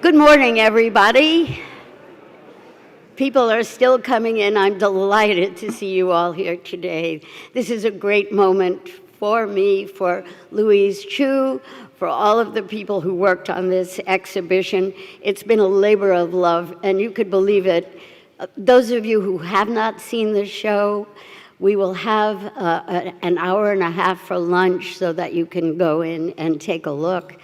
Good morning, everybody. People are still coming in. I'm delighted to see you all here today. This is a great moment for me, for Louise Chu, for all of the people who worked on this exhibition. It's been a labor of love, and you could believe it. Those of you who have not seen the show, we will have an hour and a half for lunch so that you can go in and take a look.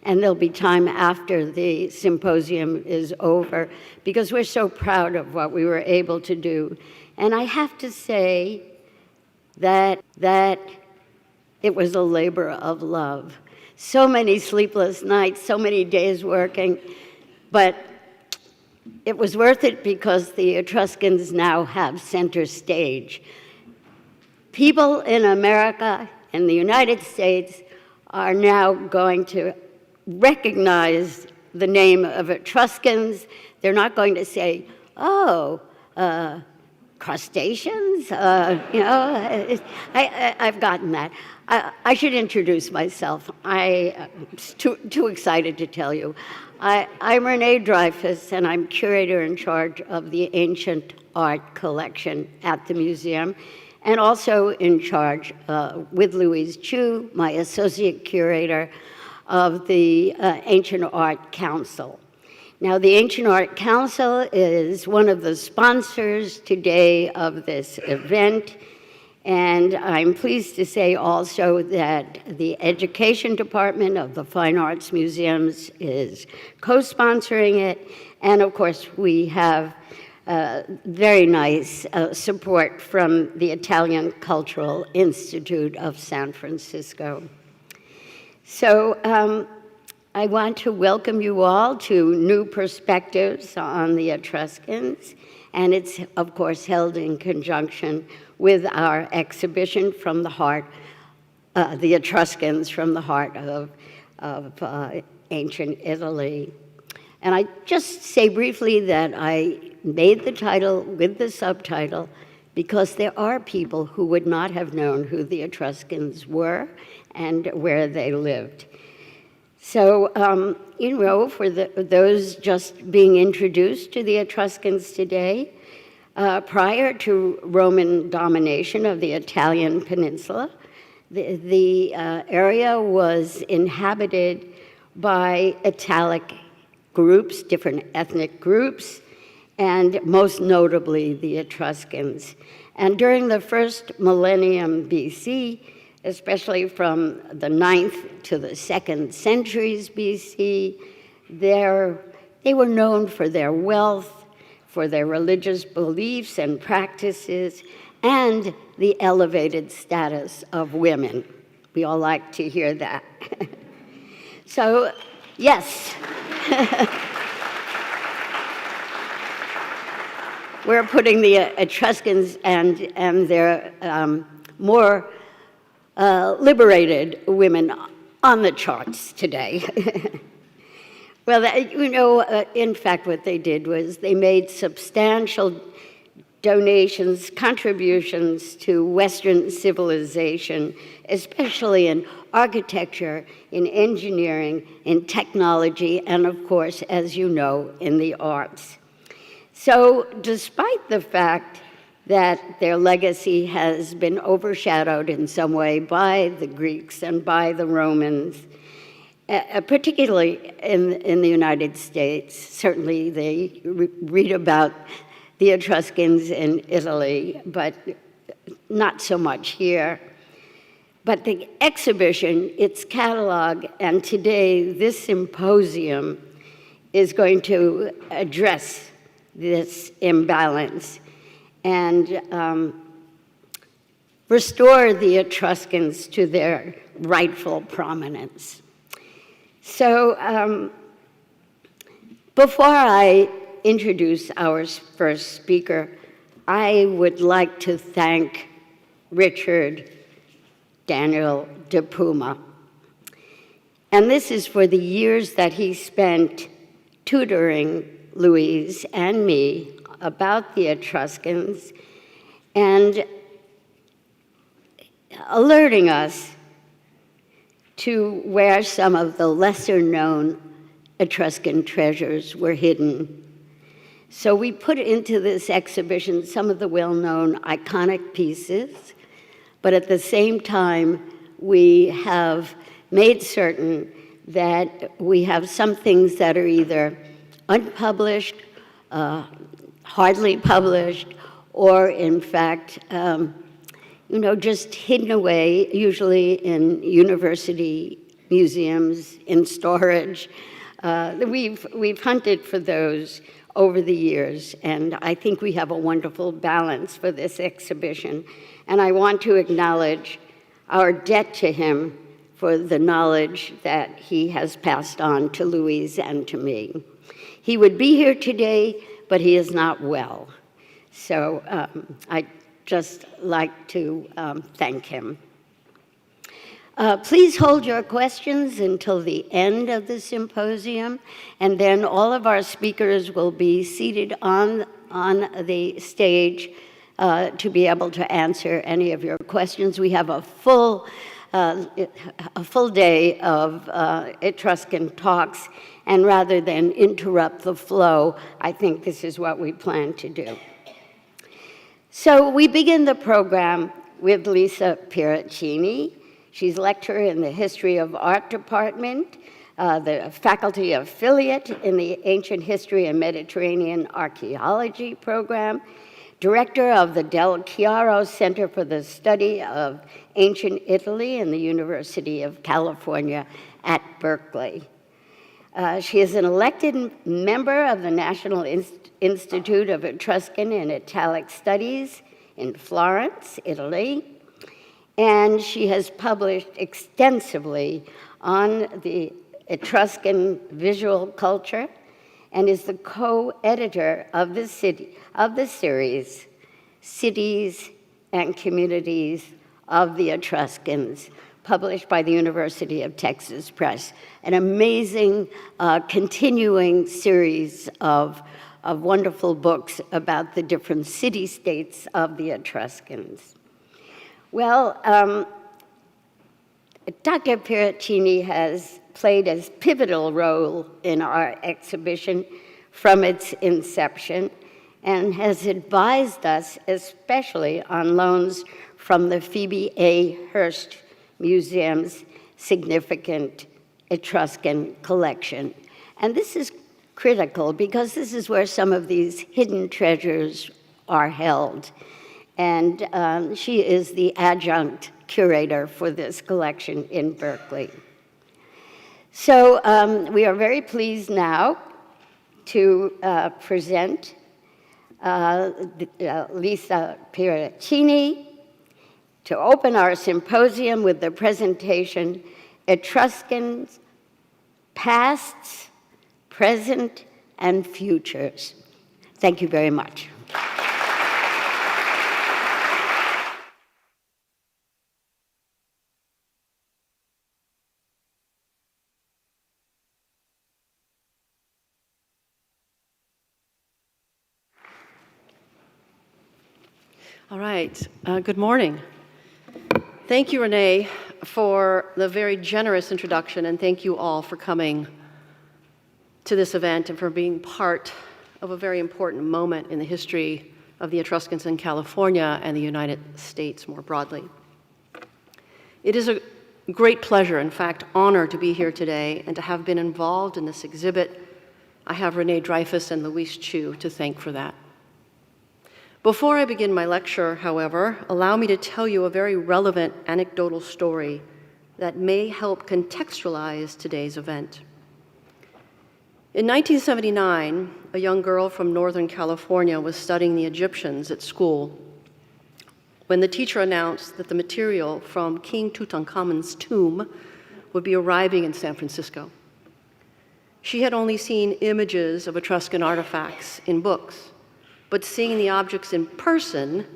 And there'll be time after the symposium is over, because we're so proud of what we were able to do. And I have to say that it was a labor of love. So many sleepless nights, so many days working, but it was worth it because the Etruscans now have center stage. People in America and the United States are now going to recognize the name of Etruscans. They're not going to say, oh, crustaceans? I've gotten that. I should introduce myself. I'm too excited to tell you. I'm Renée Dreyfus, and I'm curator in charge of the ancient art collection at the museum, and also in charge, with Louise Chu, my associate curator, of the Ancient Art Council. Now, the Ancient Art Council is one of the sponsors today of this event, and I'm pleased to say also that the Education Department of the Fine Arts Museums is co-sponsoring it, and of course we have very nice support from the Italian Cultural Institute of San Francisco. So I want to welcome you all to New Perspectives on the Etruscans, and it's, of course, held in conjunction with our exhibition From the Heart, the Etruscans from the Heart of Ancient Italy. And I just say briefly that I made the title with the subtitle because there are people who would not have known who the Etruscans were and where they lived. So, for those just being introduced to the Etruscans today, prior to Roman domination of the Italian peninsula, the area was inhabited by Italic groups, different ethnic groups, and most notably the Etruscans. And during the first millennium BC, especially from the 9th to the 2nd centuries BC, they were known for their wealth, for their religious beliefs and practices, and the elevated status of women. We all like to hear that. So, yes. We're putting the Etruscans and their more liberated women on the charts today. Well, in fact, what they did was they made substantial donations, contributions to Western civilization, especially in architecture, in engineering, in technology, and of course, as you know, in the arts. So despite the fact that their legacy has been overshadowed in some way by the Greeks and by the Romans, particularly in the United States, certainly they read about the Etruscans in Italy, but not so much here. But the exhibition, its catalog, and today this symposium is going to address this imbalance and restore the Etruscans to their rightful prominence. So before I introduce our first speaker, I would like to thank Richard Daniel de Puma. And this is for the years that he spent tutoring Louise and me about the Etruscans and alerting us to where some of the lesser known Etruscan treasures were hidden. So we put into this exhibition some of the well-known iconic pieces, but at the same time, we have made certain that we have some things that are either unpublished, hardly published, or in fact, just hidden away, usually in university museums, in storage. We've hunted for those over the years, and I think we have a wonderful balance for this exhibition. And I want to acknowledge our debt to him for the knowledge that he has passed on to Louise and to me. He would be here today, but he is not well. So I'd just like to thank him. Please hold your questions until the end of the symposium, and then all of our speakers will be seated on the stage to be able to answer any of your questions. We have a full day of Etruscan talks, and rather than interrupt the flow, I think this is what we plan to do. So we begin the program with Lisa Pieraccini. She's lecturer in the History of Art Department, the faculty affiliate in the Ancient History and Mediterranean Archaeology program, director of the Del Chiaro Center for the Study of Ancient Italy in the University of California at Berkeley. She is an elected member of the National Institute of Etruscan and Italic Studies in Florence, Italy, and she has published extensively on the Etruscan visual culture and is the co-editor of the series, Cities and Communities of the Etruscans, published by the University of Texas Press, an amazing continuing series of wonderful books about the different city-states of the Etruscans. Well, Dr. Pieraccini has played a pivotal role in our exhibition from its inception and has advised us, especially on loans from the Phoebe A. Hearst Museum's significant Etruscan collection. And this is critical because this is where some of these hidden treasures are held. And she is the adjunct curator for this collection in Berkeley. So we are very pleased now to present Lisa Pieraccini to open our symposium with the presentation, Etruscans, Pasts, Present, and Futures. Thank you very much. All right, good morning. Thank you, Renee, for the very generous introduction, and thank you all for coming to this event and for being part of a very important moment in the history of the Etruscans in California and the United States more broadly. It is a great pleasure, in fact, honor to be here today and to have been involved in this exhibit. I have Renée Dreyfus and Louise Chu to thank for that. Before I begin my lecture, however, allow me to tell you a very relevant anecdotal story that may help contextualize today's event. In 1979, a young girl from Northern California was studying the Egyptians at school when the teacher announced that the material from King Tutankhamun's tomb would be arriving in San Francisco. She had only seen images of Etruscan artifacts in books, but seeing the objects in person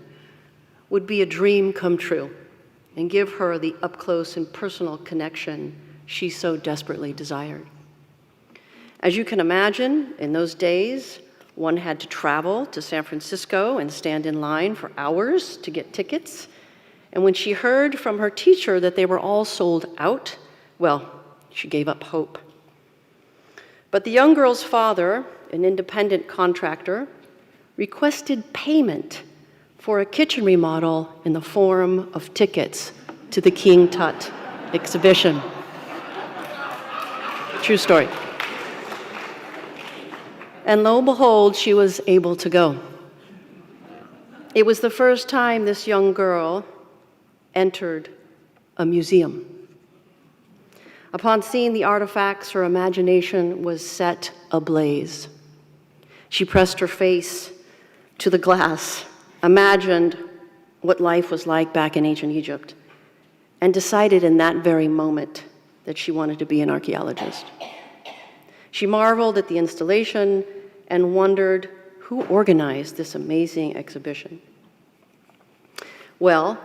would be a dream come true and give her the up-close and personal connection she so desperately desired. As you can imagine, in those days, one had to travel to San Francisco and stand in line for hours to get tickets. And when she heard from her teacher that they were all sold out, well, she gave up hope. But the young girl's father, an independent contractor, requested payment for a kitchen remodel in the form of tickets to the King Tut exhibition. True story. And lo and behold, she was able to go. It was the first time this young girl entered a museum. Upon seeing the artifacts, her imagination was set ablaze. She pressed her face to the glass, imagined what life was like back in ancient Egypt, and decided in that very moment that she wanted to be an archaeologist. She marveled at the installation and wondered who organized this amazing exhibition. Well,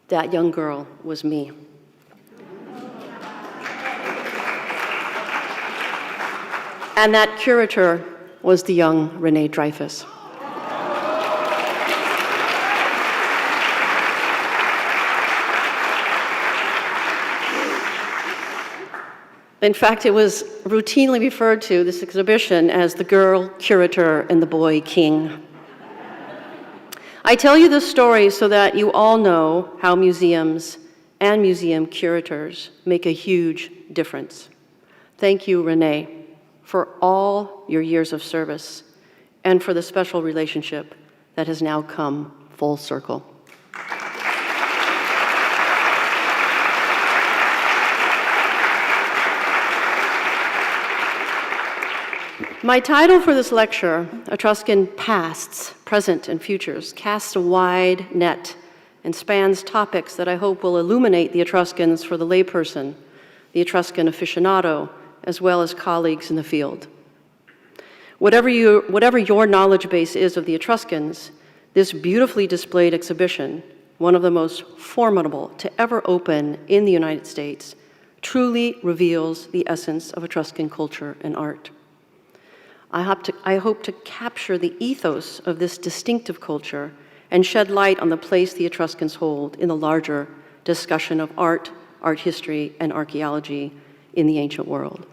that young girl was me. And that curator was the young Renée Dreyfus. In fact, it was routinely referred to, this exhibition, as the girl curator and the boy king. I tell you this story so that you all know how museums and museum curators make a huge difference. Thank you, Renée, for all your years of service and for the special relationship that has now come full circle. My title for this lecture, Etruscan Pasts, Present, and Futures, casts a wide net and spans topics that I hope will illuminate the Etruscans for the layperson, the Etruscan aficionado, as well as colleagues in the field. Whatever your knowledge base is of the Etruscans, this beautifully displayed exhibition, one of the most formidable to ever open in the United States, truly reveals the essence of Etruscan culture and art. I hope to capture the ethos of this distinctive culture and shed light on the place the Etruscans hold in the larger discussion of art, art history, and archaeology in the ancient world.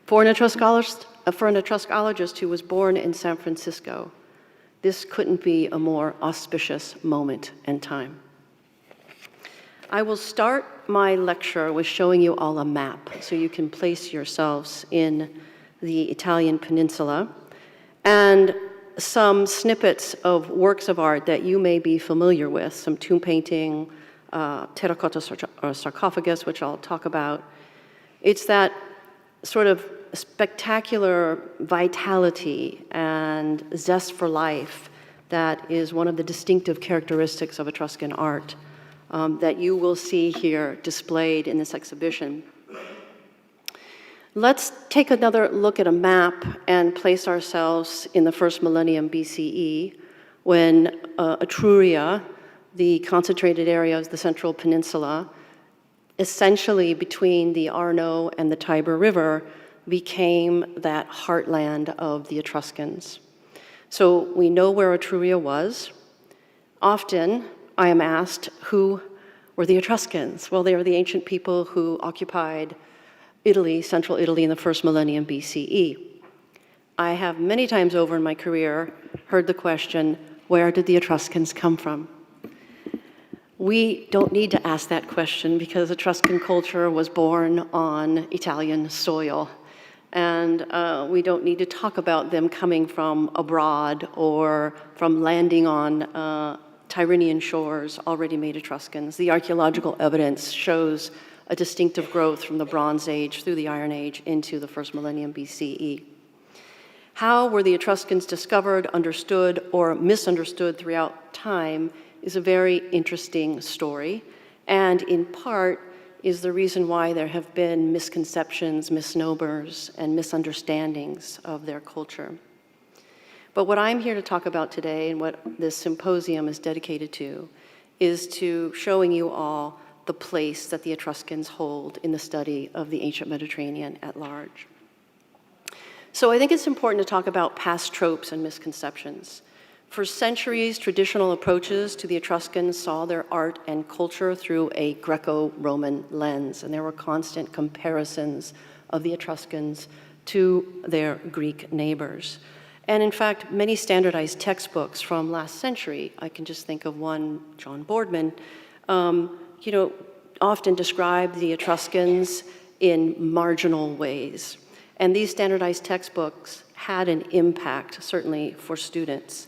For an Etruscologist who was born in San Francisco, this couldn't be a more auspicious moment and time. I will start my lecture with showing you all a map so you can place yourselves in the Italian peninsula, and some snippets of works of art that you may be familiar with, some tomb painting, terracotta sarcophagus, which I'll talk about. It's that sort of spectacular vitality and zest for life that is one of the distinctive characteristics of Etruscan art that you will see here displayed in this exhibition. Let's take another look at a map and place ourselves in the first millennium BCE, when Etruria, the concentrated area of the Central Peninsula, essentially between the Arno and the Tiber River, became that heartland of the Etruscans. So we know where Etruria was. Often I am asked, who were the Etruscans? Well, they were the ancient people who occupied Italy, central Italy, in the first millennium BCE. I have many times over in my career heard the question, where did the Etruscans come from? We don't need to ask that question because Etruscan culture was born on Italian soil. And we don't need to talk about them coming from abroad or from landing on Tyrrhenian shores, already made Etruscans. The archaeological evidence shows a distinctive growth from the Bronze Age through the Iron Age into the first millennium BCE. How were the Etruscans discovered, understood, or misunderstood throughout time is a very interesting story, and in part is the reason why there have been misconceptions, misnomers, and misunderstandings of their culture. But what I'm here to talk about today, and what this symposium is dedicated to, is to showing you all the place that the Etruscans hold in the study of the ancient Mediterranean at large. So I think it's important to talk about past tropes and misconceptions. For centuries, traditional approaches to the Etruscans saw their art and culture through a Greco-Roman lens, and there were constant comparisons of the Etruscans to their Greek neighbors. And in fact, many standardized textbooks from last century, I can just think of one, John Boardman, often describe the Etruscans in marginal ways. And these standardized textbooks had an impact, certainly for students.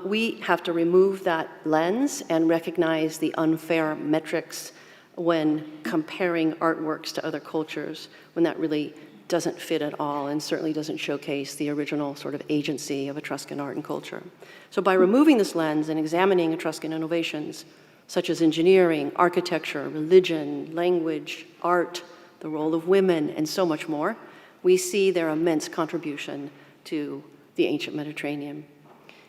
We have to remove that lens and recognize the unfair metrics when comparing artworks to other cultures, when that really doesn't fit at all and certainly doesn't showcase the original sort of agency of Etruscan art and culture. So by removing this lens and examining Etruscan innovations, such as engineering, architecture, religion, language, art, the role of women, and so much more, we see their immense contribution to the ancient Mediterranean.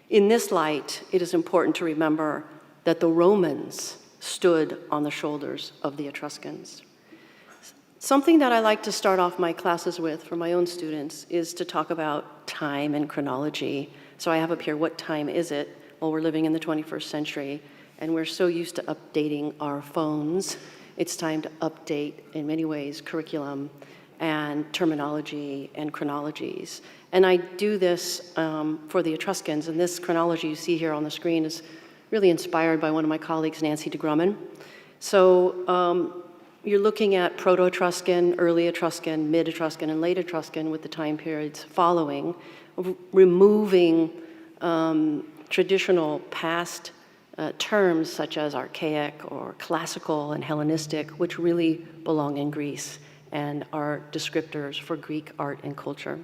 In this light, it is important to remember that the Romans stood on the shoulders of the Etruscans. Something that I like to start off my classes with for my own students is to talk about time and chronology. So I have up here, what time is it? Well, we're living in the 21st century, and we're so used to updating our phones. It's time to update, in many ways, curriculum and terminology and chronologies. And I do this for the Etruscans, and this chronology you see here on the screen is really inspired by one of my colleagues, Nancy de Grumman. So you're looking at Proto-Etruscan, Early Etruscan, Mid-Etruscan, and Late Etruscan with the time periods following, removing traditional past terms such as archaic or classical and Hellenistic, which really belong in Greece and are descriptors for Greek art and culture.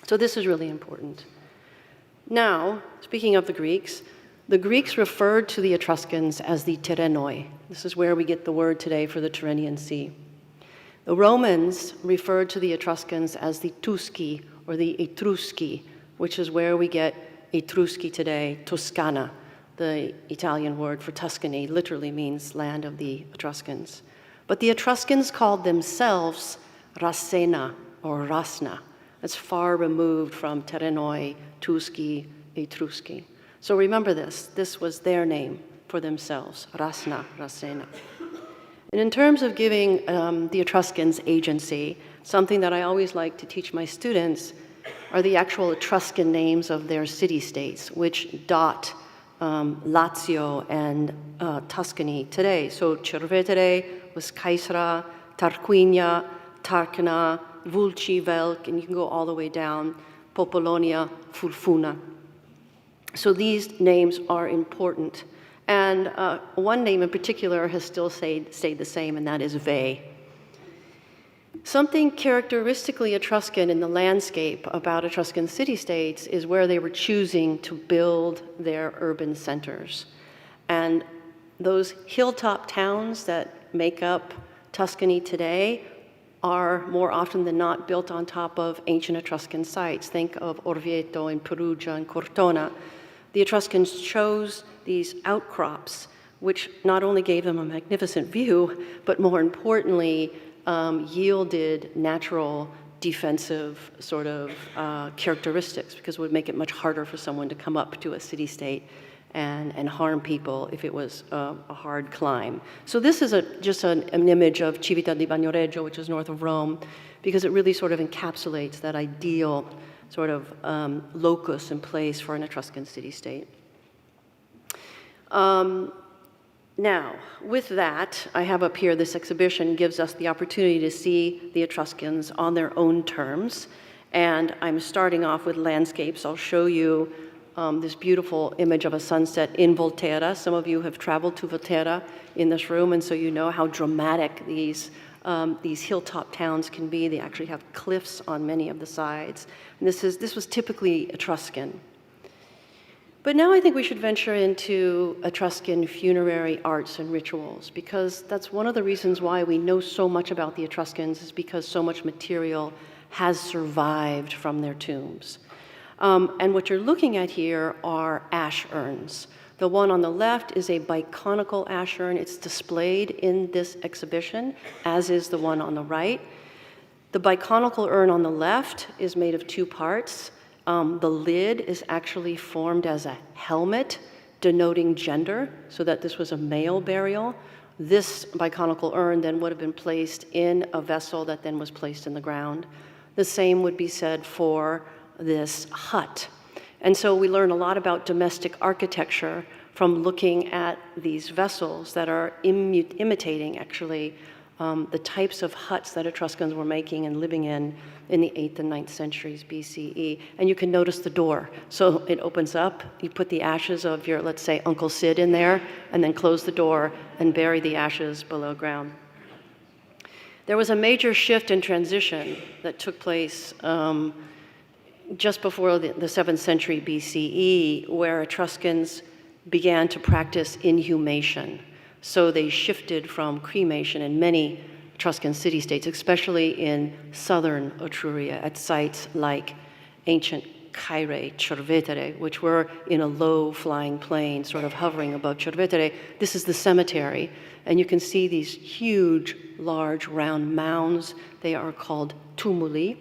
So this is really important. Now, speaking of the Greeks referred to the Etruscans as the Terrenoi. This is where we get the word today for the Tyrrhenian Sea. The Romans referred to the Etruscans as the Tusci or the Etrusci, which is where we get Etrusci today, Toscana. The Italian word for Tuscany literally means land of the Etruscans. But the Etruscans called themselves Rassena or Rasna. That's far removed from Terrenoi, Tusci, Etrusci. So remember this was their name for themselves, Rasna, Rassena. And in terms of giving the Etruscans agency, something that I always like to teach my students are the actual Etruscan names of their city-states, which dot Lazio and Tuscany today. So Cervetere was Caesara, Tarquinia, Tarquina, Vulci, Velc, and you can go all the way down, Popolonia, Fulfuna. So these names are important. And one name in particular has still stayed the same, and that is Veii. Something characteristically Etruscan in the landscape about Etruscan city-states is where they were choosing to build their urban centers. And those hilltop towns that make up Tuscany today are more often than not built on top of ancient Etruscan sites. Think of Orvieto and Perugia and Cortona. The Etruscans chose these outcrops, which not only gave them a magnificent view, but more importantly, yielded natural defensive sort of characteristics, because it would make it much harder for someone to come up to a city-state and harm people if it was a hard climb. So this is just an image of Civita di Bagnoregio, which is north of Rome, because it really sort of encapsulates that ideal sort of locus and place for an Etruscan city-state. Now, with that, I have up here this exhibition gives us the opportunity to see the Etruscans on their own terms. And I'm starting off with landscapes. I'll show you this beautiful image of a sunset in Volterra. Some of you have traveled to Volterra in this room, and so you know how dramatic these hilltop towns can be. They actually have cliffs on many of the sides. And this was typically Etruscan. But now I think we should venture into Etruscan funerary arts and rituals, because that's one of the reasons why we know so much about the Etruscans, is because so much material has survived from their tombs. And what you're looking at here are ash urns. The one on the left is a biconical ash urn. It's displayed in this exhibition, as is the one on the right. The biconical urn on the left is made of two parts. The lid is actually formed as a helmet denoting gender, so that this was a male burial. This biconical urn then would have been placed in a vessel that then was placed in the ground. The same would be said for this hut. And so we learn a lot about domestic architecture from looking at these vessels that are imitating, actually, the types of huts that Etruscans were making and living in the 8th and 9th centuries BCE. And you can notice the door. So it opens up, you put the ashes of your, let's say, Uncle Sid in there, and then close the door and bury the ashes below ground. There was a major shift and transition that took place just before the 7th century BCE, where Etruscans began to practice inhumation. So they shifted from cremation in many Etruscan city-states, especially in southern Etruria, at sites like ancient Caere, Cervetere, which were in a low-flying plain, sort of hovering above Cervetere. This is the cemetery, and you can see these huge, large, round mounds. They are called tumuli.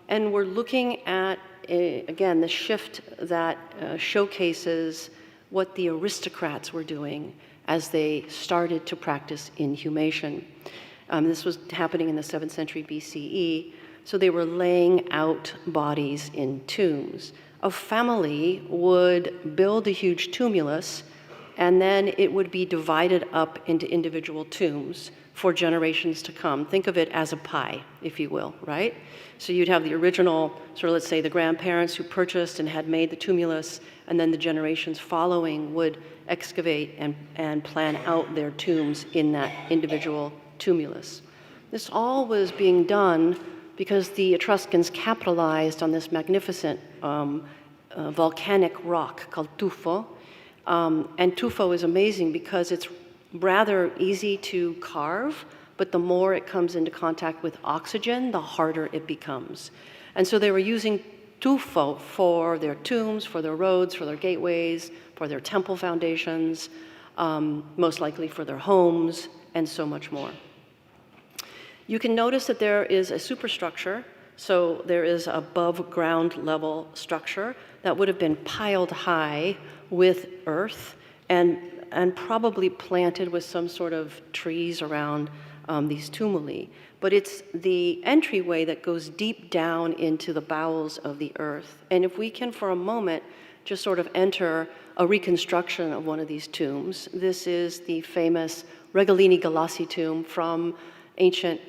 And we're looking at, again, the shift that showcases what the aristocrats were doing as they started to practice inhumation. This was happening in the 7th century BCE, so they were laying out bodies in tombs. A family would build a huge tumulus, and then it would be divided up into individual tombs for generations to come. Think of it as a pie, if you will, right? So you'd have the original, sort of, let's say, the grandparents who purchased and had made the tumulus, and then the generations following would excavate and plan out their tombs in that individual tumulus. This all was being done because the Etruscans capitalized on this magnificent volcanic rock called tuffo. And tuffo is amazing because it's rather easy to carve, but the more it comes into contact with oxygen, the harder it becomes. And so they were using tuffo for their tombs, for their roads, for their gateways, for their temple foundations, most likely for their homes, and so much more. You can notice that there is a superstructure, so there is above ground level structure that would have been piled high with earth and probably planted with some sort of trees around these tumuli. But it's the entryway that goes deep down into the bowels of the earth. And if we can, for a moment, just sort of enter a reconstruction of one of these tombs. This is the famous Regalini Galassi tomb from ancient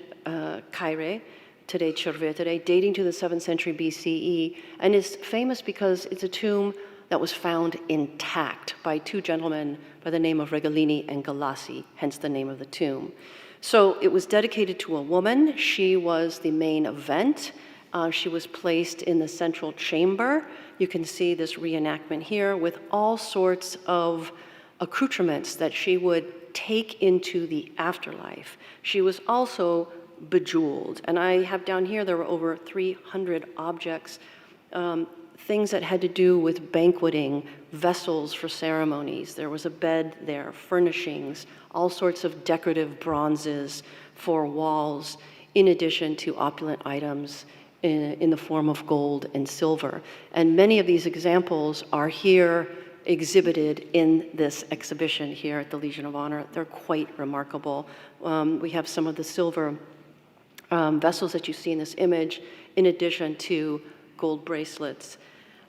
Caere, today Cervetere, dating to the 7th century BCE. And it's famous because it's a tomb that was found intact by two gentlemen by the name of Regalini and Galassi, hence the name of the tomb. So it was dedicated to a woman. She was the main event. She was placed in the central chamber. You can see this reenactment here with all sorts of accoutrements that she would take into the afterlife. She was also bejeweled. And I have down here, there were over 300 objects, things that had to do with banqueting, vessels for ceremonies. There was a bed there, furnishings, all sorts of decorative bronzes for walls, in addition to opulent items in the form of gold and silver. And many of these examples are here exhibited in this exhibition here at the Legion of Honor. They're quite remarkable. We have some of the silver vessels that you see in this image, in addition to gold bracelets.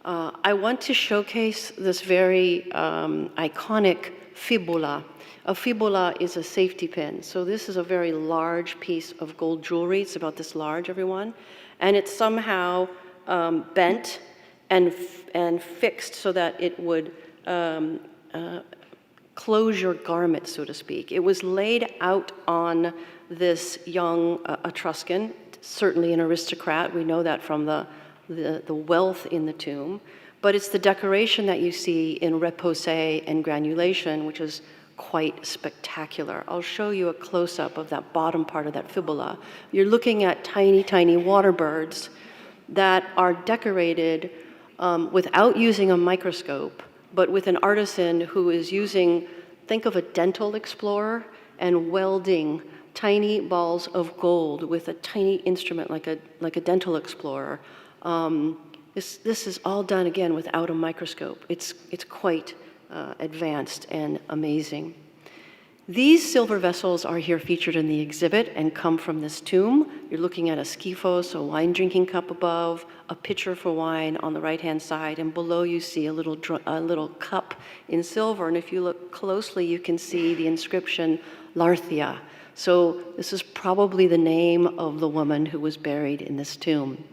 I want to showcase this very iconic fibula. A fibula is a safety pin. So this is a very large piece of gold jewelry. It's about this large, everyone. And it's somehow bent and fixed so that it would close your garment, so to speak. It was laid out on this young Etruscan, certainly an aristocrat. We know that from the wealth in the tomb. But it's the decoration that you see in repose and granulation, which is quite spectacular. I'll show you a close-up of that bottom part of that fibula. You're looking at tiny, tiny water birds that are decorated without using a microscope, but with an artisan who is using, think of a dental explorer, and welding tiny balls of gold with a tiny instrument like a dental explorer. This is all done, again, without a microscope. It's quite advanced and amazing. These silver vessels are here featured in the exhibit and come from this tomb. You're looking at a skyphos, a wine drinking cup above, a pitcher for wine on the right-hand side, and below you see a little cup in silver. And if you look closely, you can see the inscription Larthia. So this is probably the name of the woman who was buried in this tomb.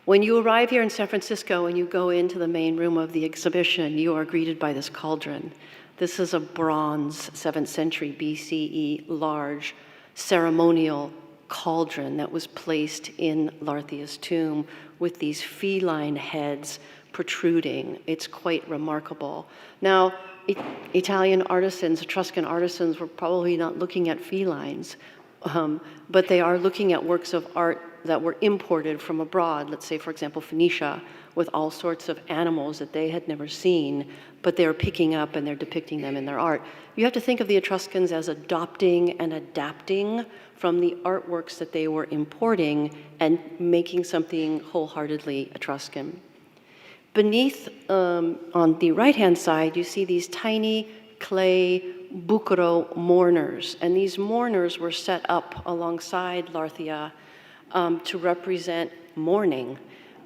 When you arrive here in San Francisco and you go into the main room of the exhibition, you are greeted by this cauldron. This is a bronze 7th century BCE large ceremonial cauldron that was placed in Larthia's tomb with these feline heads protruding. It's quite remarkable. Now, Italian artisans, Etruscan artisans, were probably not looking at felines, but they are looking at works of art that were imported from abroad, let's say, for example, Phoenicia, with all sorts of animals that they had never seen, but they're picking up and they're depicting them in their art. You have to think of the Etruscans as adopting and adapting from the artworks that they were importing and making something wholeheartedly Etruscan. Beneath, on the right-hand side, you see these tiny clay bucero mourners, and these mourners were set up alongside Larthia to represent mourning,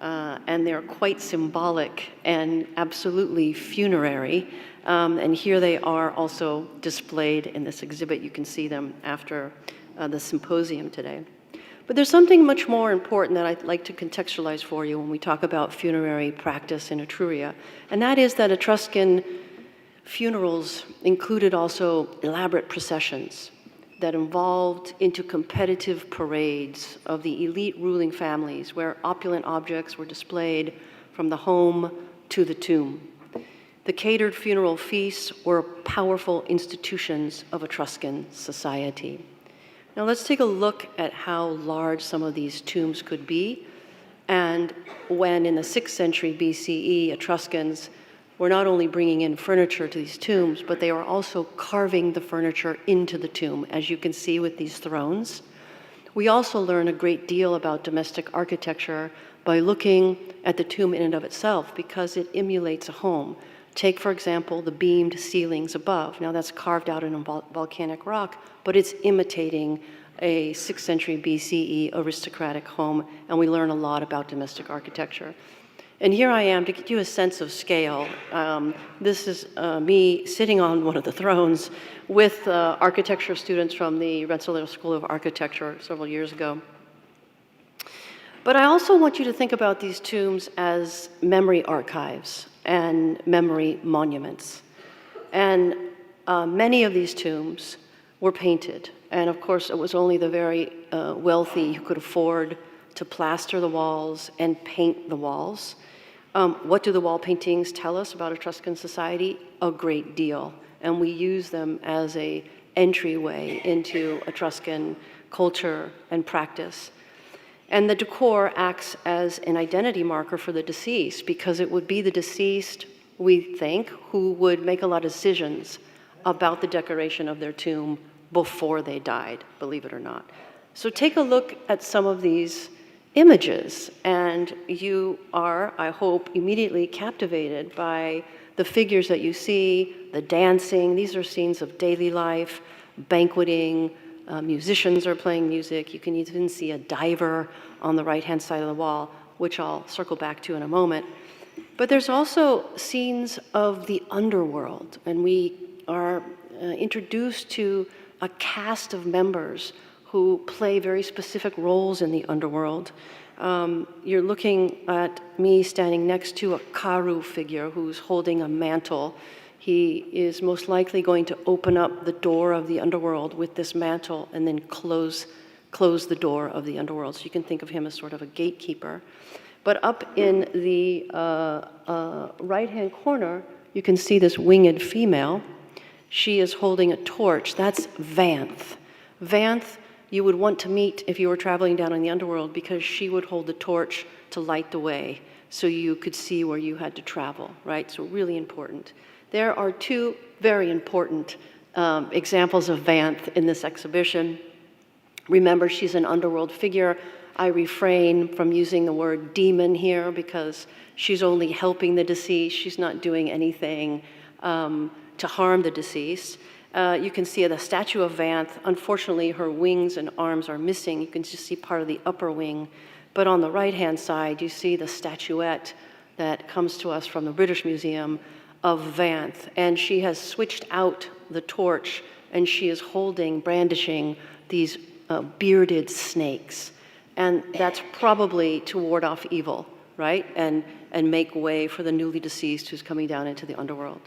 and they're quite symbolic and absolutely funerary. And here they are also displayed in this exhibit. You can see them after the symposium today. But there's something much more important that I'd like to contextualize for you when we talk about funerary practice in Etruria, and that is that Etruscan funerals included also elaborate processions that involved into competitive parades of the elite ruling families where opulent objects were displayed from the home to the tomb. The catered funeral feasts were powerful institutions of Etruscan society. Now let's take a look at how large some of these tombs could be, and when in the 6th century BCE, Etruscans were not only bringing in furniture to these tombs, but they were also carving the furniture into the tomb, as you can see with these thrones. We also learn a great deal about domestic architecture by looking at the tomb in and of itself, because it emulates a home. Take, for example, the beamed ceilings above. Now that's carved out in a volcanic rock, but it's imitating a 6th century BCE aristocratic home, and we learn a lot about domestic architecture. And here I am to give you a sense of scale. This is me sitting on one of the thrones with architecture students from the Rensselaer School of Architecture several years ago. But I also want you to think about these tombs as memory archives and memory monuments. And many of these tombs were painted. And of course, it was only the very wealthy who could afford to plaster the walls and paint the walls. What do the wall paintings tell us about Etruscan society? A great deal. And we use them as an entryway into Etruscan culture and practice. And the decor acts as an identity marker for the deceased, because it would be the deceased, we think, who would make a lot of decisions about the decoration of their tomb before they died, believe it or not. So take a look at some of these images, and you are, I hope, immediately captivated by the figures that you see, the dancing. These are scenes of daily life, banqueting, musicians are playing music. You can even see a diver on the right-hand side of the wall, which I'll circle back to in a moment. But there's also scenes of the underworld, and we are introduced to a cast of members who play very specific roles in the underworld. You're looking at me standing next to a karu figure who's holding a mantle. He is most likely going to open up the door of the underworld with this mantle and then close the door of the underworld. So you can think of him as sort of a gatekeeper. But up in the right-hand corner, you can see this winged female. She is holding a torch. That's Vanth. Vanth you would want to meet if you were traveling down in the underworld, because she would hold the torch to light the way so you could see where you had to travel, right? So really important. There are two very important examples of Vanth in this exhibition. Remember, she's an underworld figure. I refrain from using the word demon here because she's only helping the deceased. She's not doing anything to harm the deceased. You can see the statue of Vanth. Unfortunately, her wings and arms are missing. You can just see part of the upper wing. But on the right-hand side, you see the statuette that comes to us from the British Museum of Vanth. And she has switched out the torch, and she is brandishing these bearded snakes. And that's probably to ward off evil, right? And make way for the newly deceased who's coming down into the underworld.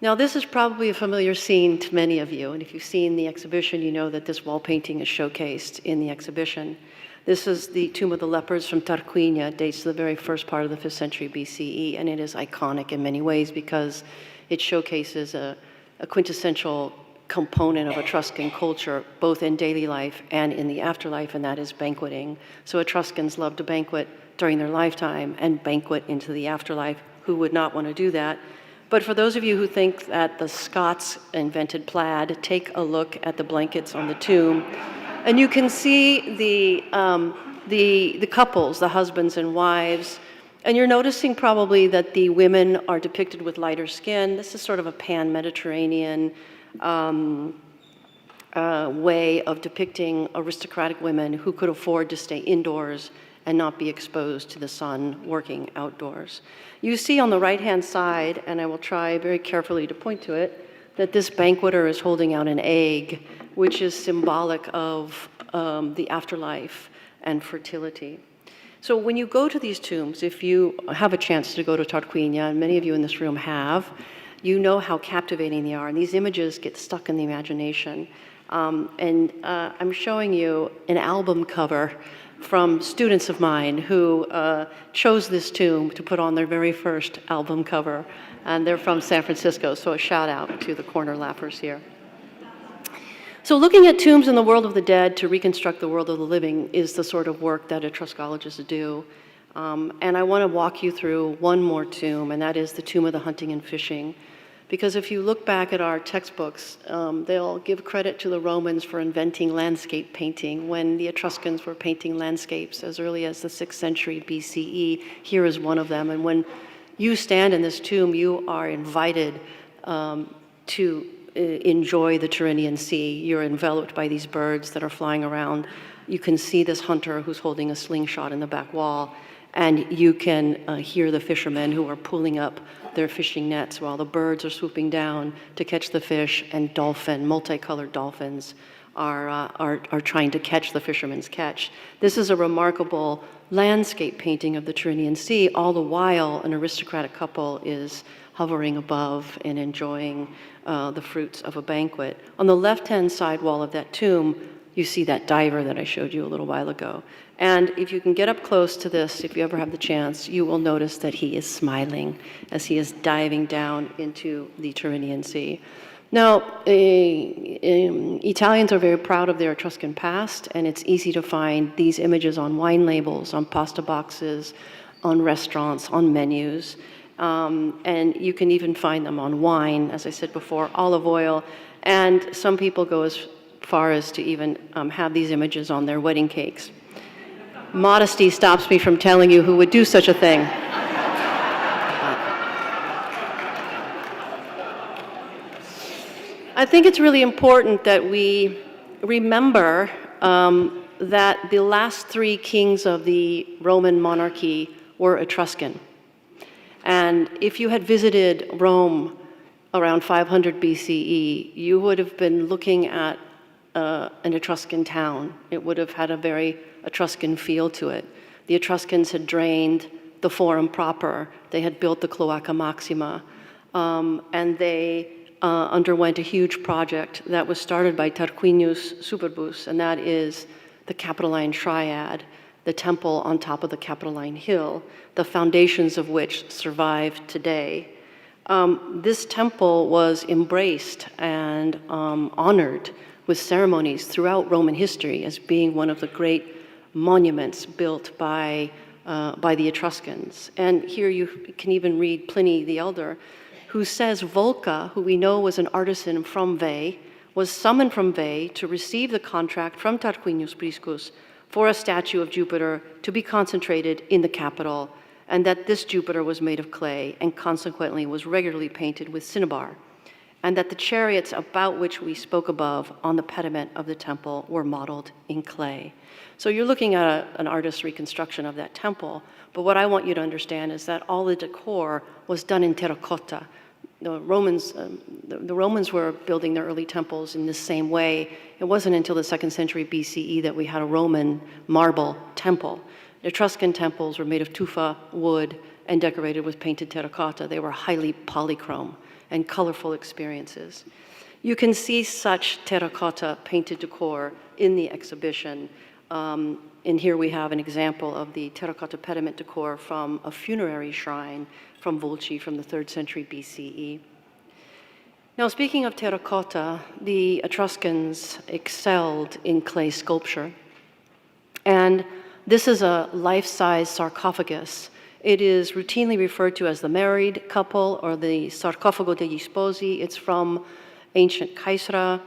Now, this is probably a familiar scene to many of you, and if you've seen the exhibition, you know that this wall painting is showcased in the exhibition. This is the Tomb of the Lepers from Tarquinia, dates to the very first part of the 5th century BCE, and it is iconic in many ways because it showcases a quintessential component of Etruscan culture, both in daily life and in the afterlife, and that is banqueting. So Etruscans loved to banquet during their lifetime and banquet into the afterlife. Who would not want to do that? But for those of you who think that the Scots invented plaid, take a look at the blankets on the tomb, and you can see the couples, the husbands and wives, and you're noticing probably that the women are depicted with lighter skin. This is sort of a pan-Mediterranean way of depicting aristocratic women who could afford to stay indoors and not be exposed to the sun working outdoors. You see on the right-hand side, and I will try very carefully to point to it, that this banqueter is holding out an egg, which is symbolic of the afterlife and fertility. So when you go to these tombs, if you have a chance to go to Tarquinia, and many of you in this room have, you know how captivating they are, and these images get stuck in the imagination. I'm showing you an album cover from students of mine who chose this tomb to put on their very first album cover, and they're from San Francisco, so a shout out to the corner laughers here. So looking at tombs in the world of the dead to reconstruct the world of the living is the sort of work that Etruscologists do. And I want to walk you through one more tomb, and that is the Tomb of the Hunting and Fishing. Because if you look back at our textbooks, they'll give credit to the Romans for inventing landscape painting when the Etruscans were painting landscapes as early as the 6th century BCE. Here is one of them. And when you stand in this tomb, you are invited to enjoy the Tyrrhenian Sea. You're enveloped by these birds that are flying around. You can see this hunter who's holding a slingshot in the back wall. And you can hear the fishermen who are pulling up their fishing nets while the birds are swooping down to catch the fish, and multicolored dolphins are trying to catch the fishermen's catch. This is a remarkable landscape painting of the Tyrrhenian Sea, all the while an aristocratic couple is hovering above and enjoying the fruits of a banquet. On the left-hand side wall of that tomb, you see that diver that I showed you a little while ago. And if you can get up close to this, if you ever have the chance, you will notice that he is smiling as he is diving down into the Tyrrhenian Sea. Now, Italians are very proud of their Etruscan past, and it's easy to find these images on wine labels, on pasta boxes, on restaurants, on menus. And you can even find them on wine, as I said before, olive oil, and some people go as far as to even have these images on their wedding cakes. Modesty stops me from telling you who would do such a thing. I think it's really important that we remember that the last three kings of the Roman monarchy were Etruscan. And if you had visited Rome around 500 BCE, you would have been looking at an Etruscan town. It would have had a very Etruscan feel to it. The Etruscans had drained the Forum proper. They had built the Cloaca Maxima, and they underwent a huge project that was started by Tarquinius Superbus, and that is the Capitoline Triad, the temple on top of the Capitoline Hill, the foundations of which survive today. This temple was embraced and honored with ceremonies throughout Roman history as being one of the great monuments built by the Etruscans. And here you can even read Pliny the Elder, who says Vulca, who we know was an artisan from Veii, was summoned from Veii to receive the contract from Tarquinius Priscus for a statue of Jupiter to be concentrated in the capital, and that this Jupiter was made of clay and consequently was regularly painted with cinnabar. and that the chariots about which we spoke above on the pediment of the temple were modeled in clay. So you're looking at an artist's reconstruction of that temple, but what I want you to understand is that all the decor was done in terracotta. The Romans were building their early temples in the same way. It wasn't until the 2nd century BCE that we had a Roman marble temple. The Etruscan temples were made of tufa wood and decorated with painted terracotta. They were highly polychrome and colorful experiences. You can see such terracotta painted decor in the exhibition. And here we have an example of the terracotta pediment decor from a funerary shrine from Volci from the 3rd century BCE. Now, speaking of terracotta, the Etruscans excelled in clay sculpture. And this is a life-size sarcophagus. It is routinely referred to as the married couple or the sarcofago degli sposi. It's from ancient Caesarea,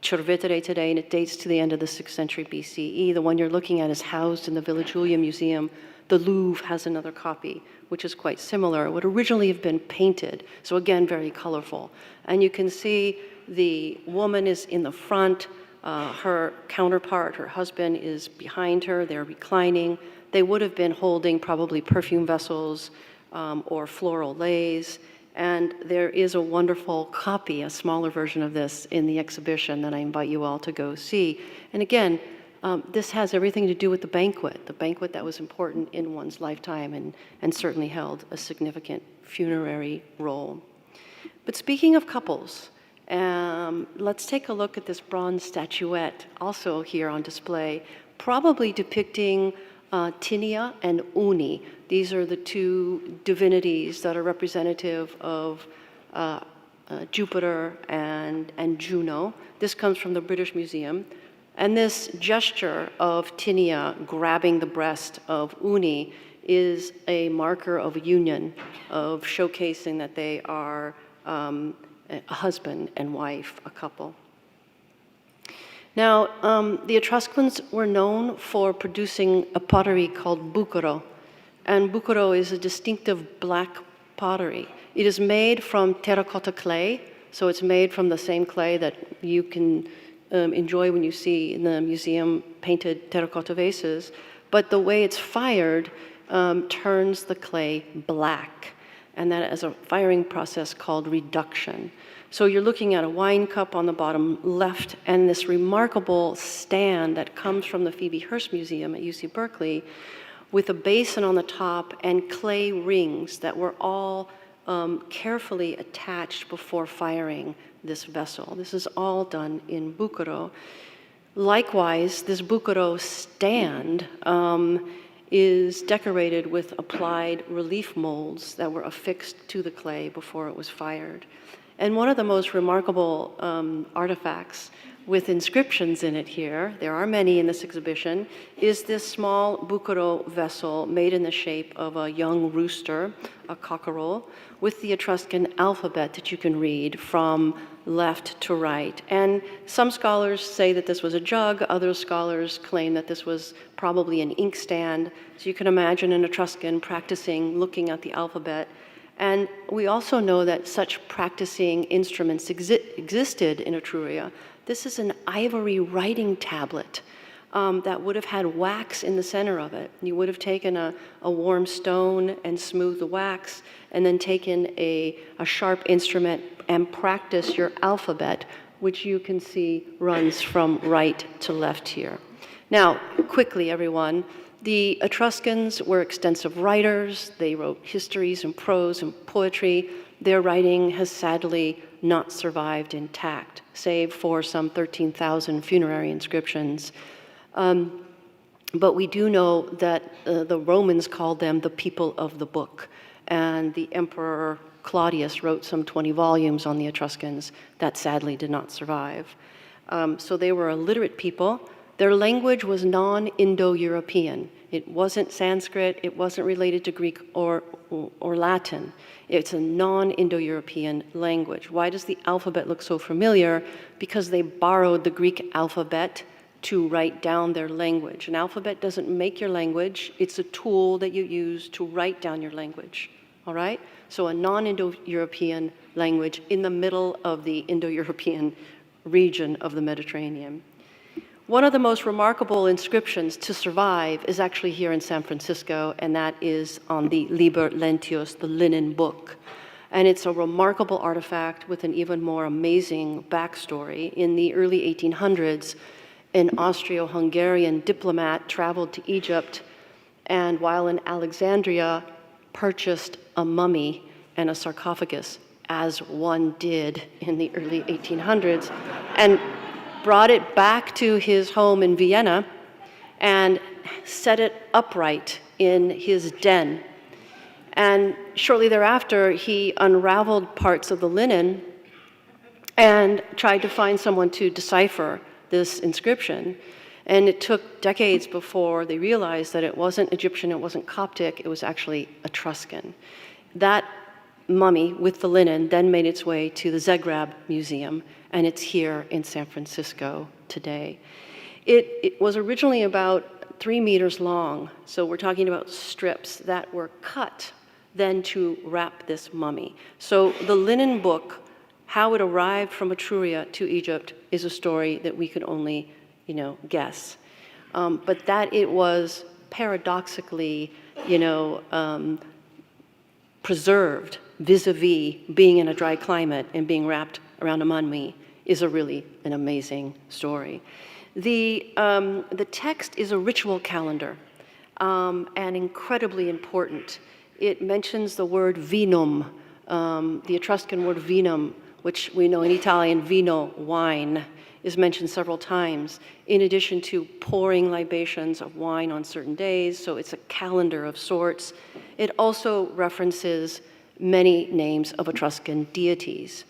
Cerveteri today, and it dates to the end of the 6th century BCE. The one you're looking at is housed in the Villa Giulia Museum. The Louvre has another copy, which is quite similar. It would originally have been painted, so again, very colorful. And you can see the woman is in the front, her counterpart, her husband, is behind her. They're reclining. They would have been holding probably perfume vessels or floral leis. And there is a wonderful copy, a smaller version of this in the exhibition that I invite you all to go see. And again, this has everything to do with the banquet that was important in one's lifetime and certainly held a significant funerary role. But speaking of couples, let's take a look at this bronze statuette, also here on display, probably depicting Tinia and Uni. These are the two divinities that are representative of Jupiter and Juno. This comes from the British Museum. And this gesture of Tinia grabbing the breast of Uni is a marker of a union, of showcasing that they are a husband and wife, a couple. Now, the Etruscans were known for producing a pottery called bucoro. And bucoro is a distinctive black pottery. It is made from terracotta clay, so it's made from the same clay that you can enjoy when you see in the museum painted terracotta vases. But the way it's fired turns the clay black, and that is a firing process called reduction. So you're looking at a wine cup on the bottom left and this remarkable stand that comes from the Phoebe Hearst Museum at UC Berkeley with a basin on the top and clay rings that were all carefully attached before firing this vessel. This is all done in bucoro. Likewise, this bucoro stand is decorated with applied relief molds that were affixed to the clay before it was fired. And one of the most remarkable artifacts with inscriptions in it here, there are many in this exhibition, is this small bucoro vessel made in the shape of a young rooster, a cockerel, with the Etruscan alphabet that you can read from left to right. And some scholars say that this was a jug, other scholars claim that this was probably an inkstand. So you can imagine an Etruscan practicing looking at the alphabet. And we also know that such practicing instruments existed in Etruria. This is an ivory writing tablet that would have had wax in the center of it. You would have taken a warm stone and smoothed the wax, and then taken a sharp instrument and practice your alphabet, which you can see runs from right to left here. Now, quickly, everyone, the Etruscans were extensive writers. They wrote histories and prose and poetry. Their writing has sadly not survived intact, save for some 13,000 funerary inscriptions. But we do know that the Romans called them the people of the book, and the Emperor Claudius wrote some 20 volumes on the Etruscans that sadly did not survive. So they were a literate people. Their language was non-Indo-European. It wasn't Sanskrit, it wasn't related to Greek or Latin. It's a non-Indo-European language. Why does the alphabet look so familiar? Because they borrowed the Greek alphabet to write down their language. An alphabet doesn't make your language, it's a tool that you use to write down your language. all right? So a non-Indo-European language in the middle of the Indo-European region of the Mediterranean. One of the most remarkable inscriptions to survive is actually here in San Francisco, and that is on the Liber Lentius, the linen book. And it's a remarkable artifact with an even more amazing backstory. In the early 1800s, an Austro-Hungarian diplomat traveled to Egypt, and while in Alexandria, purchased a mummy and a sarcophagus, as one did in the early 1800s, and brought it back to his home in Vienna and set it upright in his den. And shortly thereafter, he unraveled parts of the linen and tried to find someone to decipher this inscription. And it took decades before they realized that it wasn't Egyptian, it wasn't Coptic, it was actually Etruscan. That mummy with the linen then made its way to the Zagreb Museum, and it's here in San Francisco today. It was originally about 3 meters long, so we're talking about strips that were cut then to wrap this mummy. So the linen book, how it arrived from Etruria to Egypt, is a story that we could only, guess. But that it was paradoxically, preserved vis-a-vis being in a dry climate and being wrapped around a mummy is really an amazing story. The text is a ritual calendar and incredibly important. It mentions the word vinum, the Etruscan word vinum, which we know in Italian, vino, wine, is mentioned several times, in addition to pouring libations of wine on certain days, so it's a calendar of sorts. It also references many names of Etruscan deities.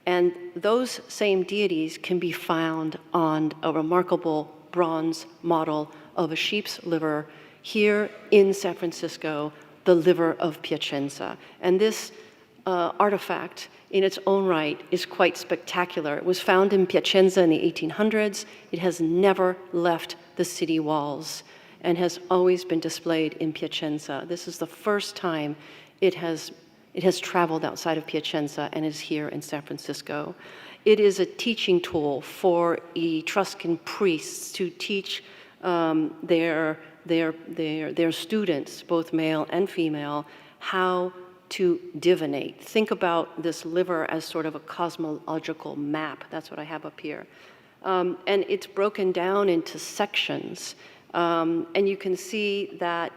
And those same deities can be found on a remarkable bronze model of a sheep's liver here in San Francisco, the liver of Piacenza. And this artifact in its own right is quite spectacular. It was found in Piacenza in the 1800s. It has never left the city walls and has always been displayed in Piacenza. This is the first time it has traveled outside of Piacenza and is here in San Francisco. It is a teaching tool for Etruscan priests to teach their students, both male and female, how to divinate. Think about this liver as sort of a cosmological map. That's what I have up here. And it's broken down into sections. And you can see that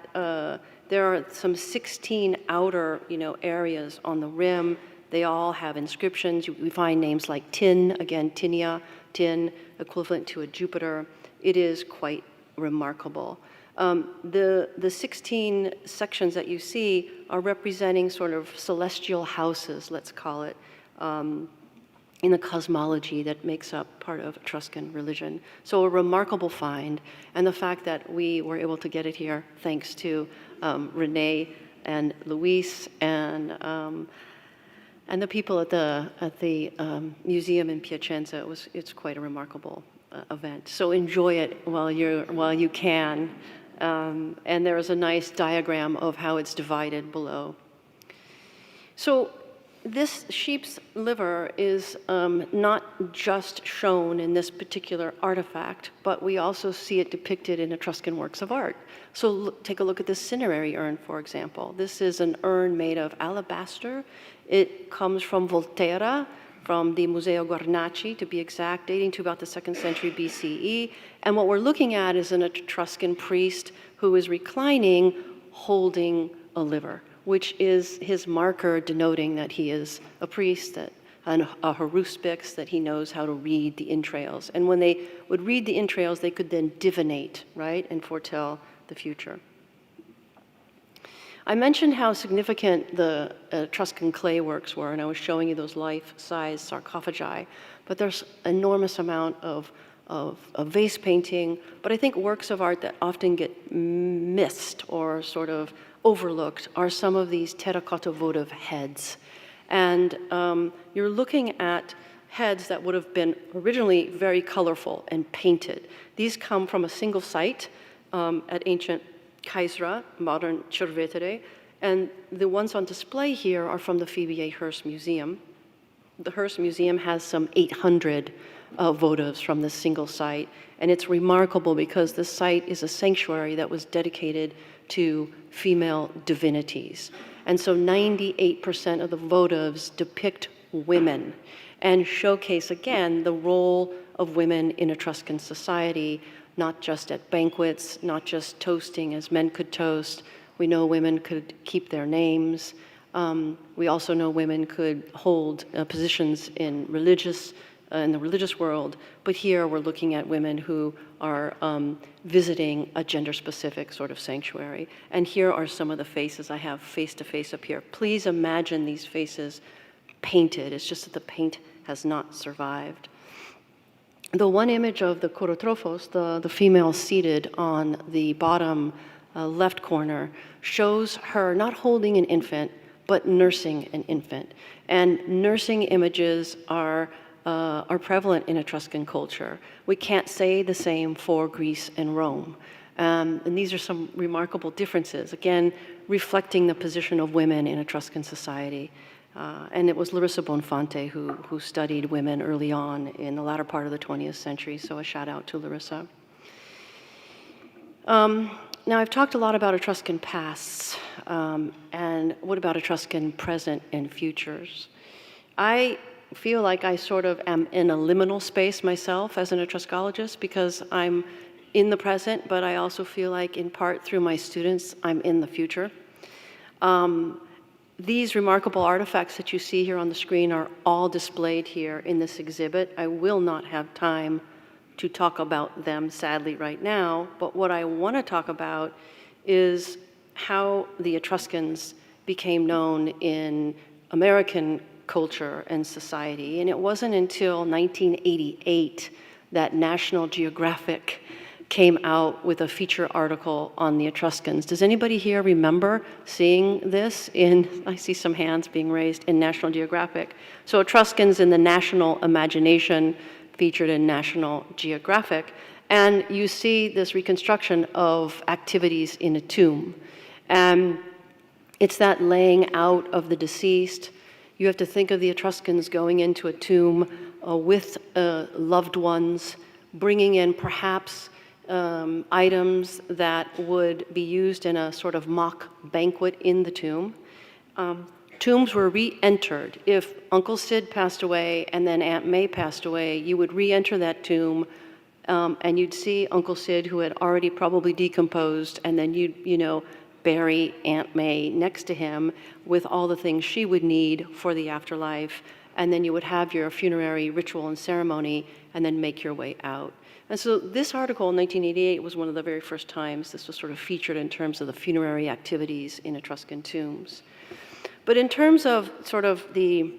there are some 16 outer, areas on the rim. They all have inscriptions. We find names like Tin, again, Tinia, Tin, equivalent to a Jupiter. It is quite remarkable. The 16 sections that you see are representing sort of celestial houses, let's call it, in the cosmology that makes up part of Etruscan religion. So a remarkable find, and the fact that we were able to get it here thanks to Renée and Luis and the people at the museum in Piacenza. It's quite a remarkable event. So enjoy it while you can. And there is a nice diagram of how it's divided below. So this sheep's liver is not just shown in this particular artifact, but we also see it depicted in Etruscan works of art. So take a look at this cinerary urn, for example. This is an urn made of alabaster. It comes from Volterra, from the Museo Guarnacci, to be exact, dating to about the 2nd century BCE. And what we're looking at is an Etruscan priest who is reclining, holding a liver, which is his marker denoting that he is a priest, that a haruspics, that he knows how to read the entrails. And when they would read the entrails, they could then divinate, right, and foretell the future. I mentioned how significant the Etruscan clay works were, and I was showing you those life-size sarcophagi, but there's enormous amount of vase painting, but I think works of art that often get missed or sort of overlooked are some of these terracotta votive heads. And you're looking at heads that would have been originally very colorful and painted. These come from a single site at ancient Kaysera, modern Cerveteri, And the ones on display here are from the Phoebe A. Hearst Museum. The Hearst Museum has some 800 votives from this single site, and it's remarkable because this site is a sanctuary that was dedicated to female divinities. And so 98% of the votives depict women and showcase again the role of women in Etruscan society, not just at banquets, not just toasting as men could toast. We know women could keep their names. We also know women could hold positions in the religious world, but here we're looking at women who are visiting a gender-specific sort of sanctuary. And here are some of the faces I have face-to-face up here. Please imagine these faces painted. It's just that the paint has not survived. The one image of the Korotrophos, the female seated on the bottom left corner, shows her not holding an infant, but nursing an infant. And nursing images are prevalent in Etruscan culture. We can't say the same for Greece and Rome. And these are some remarkable differences, again, reflecting the position of women in Etruscan society. And it was Larissa Bonfante who studied women early on in the latter part of the 20th century, so a shout out to Larissa. Now, I've talked a lot about Etruscan pasts, and what about Etruscan present and futures? I feel like I sort of am in a liminal space myself as an Etruscologist because I'm in the present, but I also feel like in part through my students, I'm in the future. These remarkable artifacts that you see here on the screen are all displayed here in this exhibit. I will not have time to talk about them, sadly, right now, but what I want to talk about is how the Etruscans became known in American culture and society. And it wasn't until 1988 that National Geographic came out with a feature article on the Etruscans. Does anybody here remember seeing this I see some hands being raised, in National Geographic? So Etruscans in the national imagination featured in National Geographic, and you see this reconstruction of activities in a tomb. And it's that laying out of the deceased. You have to think of the Etruscans going into a tomb with loved ones, bringing in perhaps items that would be used in a sort of mock banquet in the tomb. Tombs were re-entered. If Uncle Sid passed away and then Aunt May passed away, you would re-enter that tomb and you'd see Uncle Sid, who had already probably decomposed, and then you'd bury Aunt May next to him with all the things she would need for the afterlife, and then you would have your funerary ritual and ceremony and then make your way out. And so this article in 1988 was one of the very first times this was sort of featured in terms of the funerary activities in Etruscan tombs. But in terms of sort of the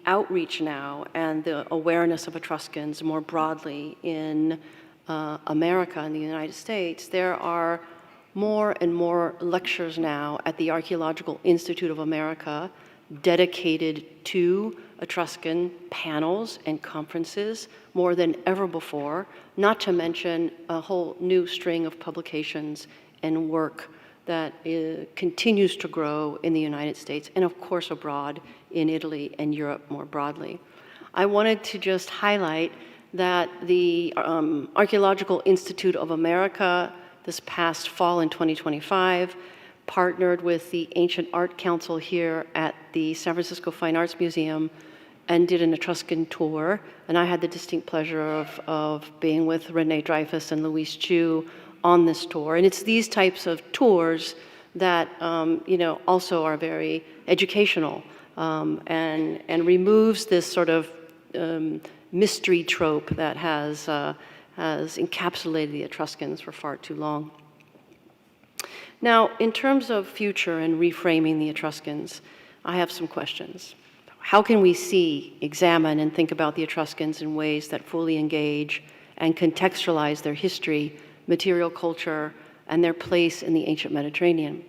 outreach now and the awareness of Etruscans more broadly in America and the United States, there are more and more lectures now at the Archaeological Institute of America dedicated to Etruscan panels and conferences more than ever before, not to mention a whole new string of publications and work that continues to grow in the United States and of course abroad in Italy and Europe more broadly. I wanted to just highlight that the Archaeological Institute of America this past fall in 2025 partnered with the Ancient Art Council here at the San Francisco Fine Arts Museum and did an Etruscan tour. And I had the distinct pleasure of being with Renée Dreyfus and Louise Chu on this tour. And it's these types of tours that also are very educational and removes this sort of mystery trope that has encapsulated the Etruscans for far too long. Now, in terms of future and reframing the Etruscans, I have some questions. How can we see, examine, and think about the Etruscans in ways that fully engage and contextualize their history, material culture, and their place in the ancient Mediterranean?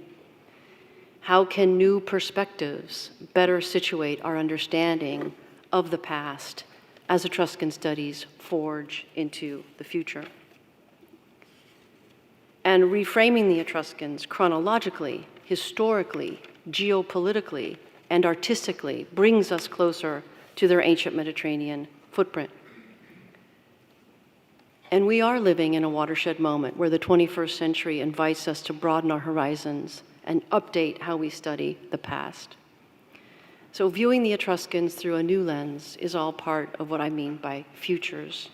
How can new perspectives better situate our understanding of the past as Etruscan studies forge into the future? and reframing the Etruscans chronologically, historically, geopolitically, and artistically brings us closer to their ancient Mediterranean footprint. And we are living in a watershed moment where the 21st century invites us to broaden our horizons and update how we study the past. So viewing the Etruscans through a new lens is all part of what I mean by futures.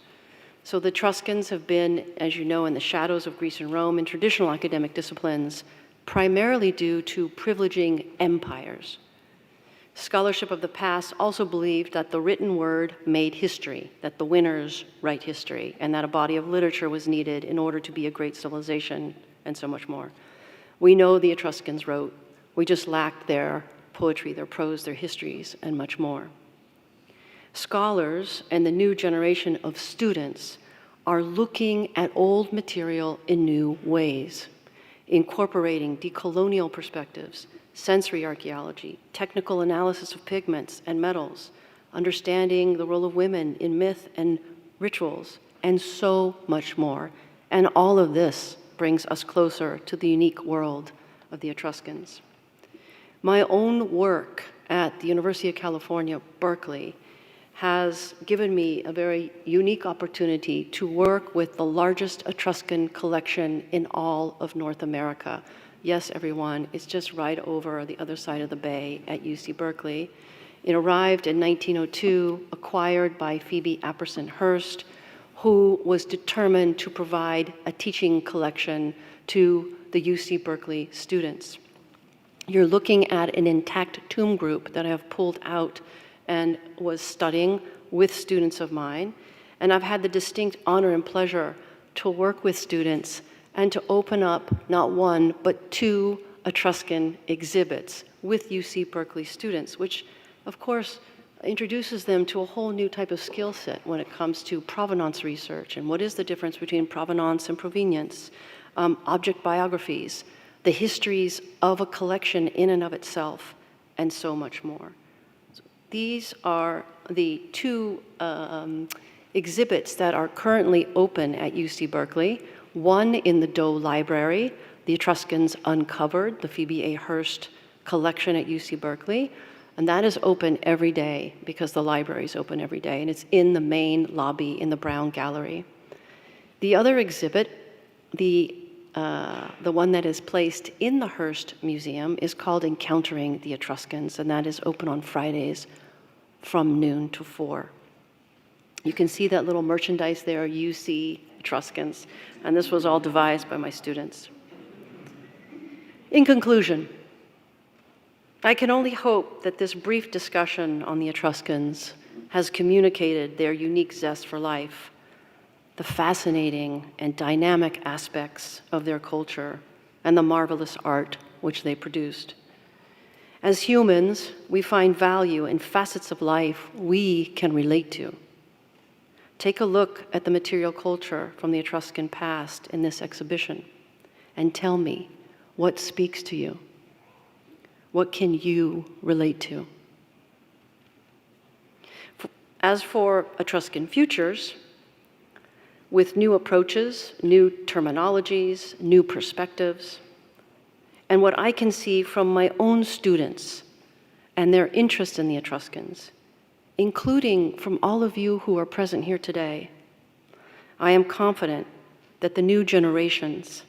So the Etruscans have been, as you know, in the shadows of Greece and Rome in traditional academic disciplines, primarily due to privileging empires. Scholarship of the past also believed that the written word made history, that the winners write history, and that a body of literature was needed in order to be a great civilization, and so much more. We know the Etruscans wrote. We just lacked their poetry, their prose, their histories, and much more. Scholars and the new generation of students are looking at old material in new ways, incorporating decolonial perspectives, sensory archaeology, technical analysis of pigments and metals, understanding the role of women in myth and rituals, and so much more. And all of this brings us closer to the unique world of the Etruscans. My own work at the University of California, Berkeley, has given me a very unique opportunity to work with the largest Etruscan collection in all of North America. Yes, everyone, it's just right over the other side of the bay at UC Berkeley. It arrived in 1902, acquired by Phoebe Apperson Hearst, who was determined to provide a teaching collection to the UC Berkeley students. You're looking at an intact tomb group that I have pulled out and was studying with students of mine. And I've had the distinct honor and pleasure to work with students and to open up not one, but two Etruscan exhibits with UC Berkeley students, which of course introduces them to a whole new type of skill set when it comes to provenance research and what is the difference between provenance and provenience, object biographies, the histories of a collection in and of itself, and so much more. These are the two exhibits that are currently open at UC Berkeley. One in the Doe Library, the Etruscans Uncovered, the Phoebe A. Hearst collection at UC Berkeley. And that is open every day because the library is open every day. And it's in the main lobby in the Brown Gallery. The other exhibit, the one that is placed in the Hearst Museum, is called Encountering the Etruscans. And that is open on Fridays from noon to 4. You can see that little merchandise there, UC Etruscans, and this was all devised by my students. In conclusion, I can only hope that this brief discussion on the Etruscans has communicated their unique zest for life, the fascinating and dynamic aspects of their culture, and the marvelous art which they produced. As humans, we find value in facets of life we can relate to. Take a look at the material culture from the Etruscan past in this exhibition and tell me what speaks to you. What can you relate to? As for Etruscan futures, with new approaches, new terminologies, new perspectives, and what I can see from my own students and their interest in the Etruscans, including from all of you who are present here today, I am confident that the new generations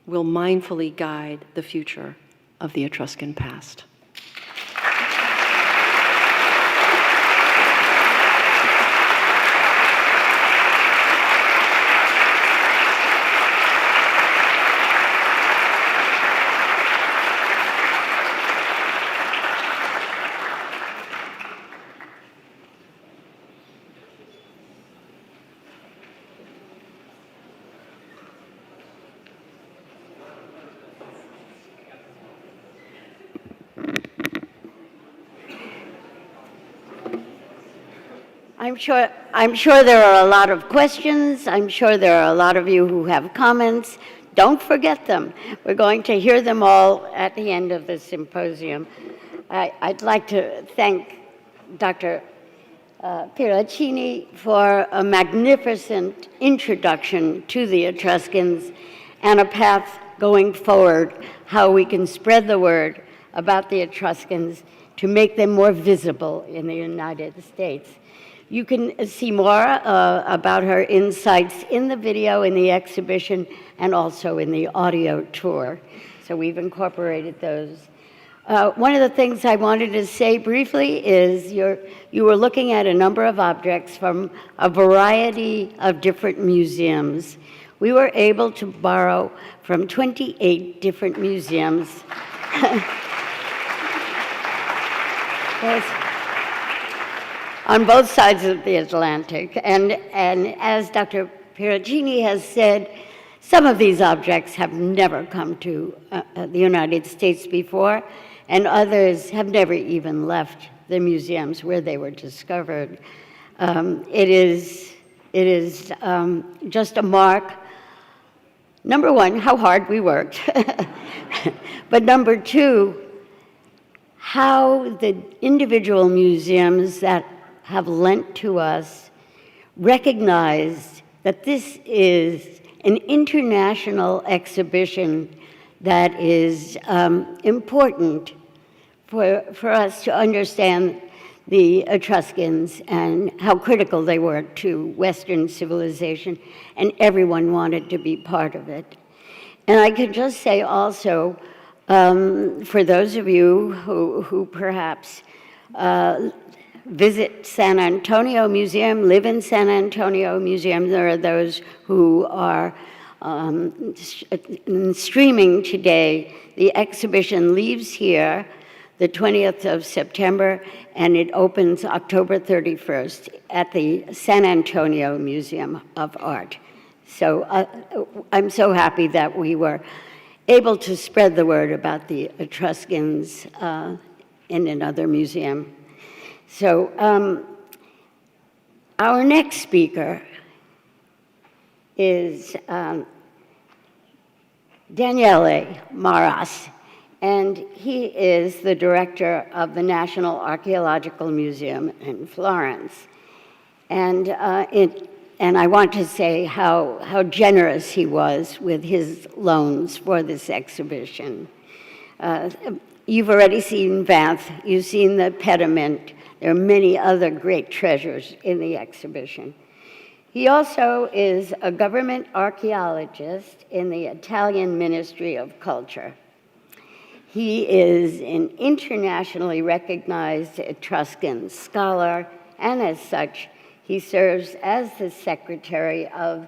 will mindfully guide the future of the Etruscan past. I'm sure there are a lot of questions. I'm sure there are a lot of you who have comments. Don't forget them. We're going to hear them all at the end of the symposium. I'd like to thank Dr. Pieraccini for a magnificent introduction to the Etruscans and a path going forward, how we can spread the word about the Etruscans to make them more visible in the United States. You can see more about her insights in the video, in the exhibition, and also in the audio tour. So we've incorporated those. One of the things I wanted to say briefly is you were looking at a number of objects from a variety of different museums. We were able to borrow from 28 different museums. Yes. On both sides of the Atlantic. And as Dr. Pieraccini has said, some of these objects have never come to the United States before, and others have never even left the museums where they were discovered. It is just a mark. Number one, how hard we worked. But number two, how the individual museums that have lent to us recognized that this is an international exhibition that is important for us to understand the Etruscans and how critical they were to Western civilization, and everyone wanted to be part of it. And I could just say also, for those of you who perhaps visit San Antonio Museum, live in San Antonio Museum, there are those who are streaming today. The exhibition leaves here the 20th of September, and it opens October 31st at the San Antonio Museum of Art. So I'm so happy that we were able to spread the word about the Etruscans in another museum. So our next speaker is Daniele Maras, and he is the director of the National Archaeological Museum in Florence. And I want to say how generous he was with his loans for this exhibition. You've already seen Vanth, you've seen the pediment. There are many other great treasures in the exhibition. He also is a government archaeologist in the Italian Ministry of Culture. He is an internationally recognized Etruscan scholar, and as such, he serves as the secretary of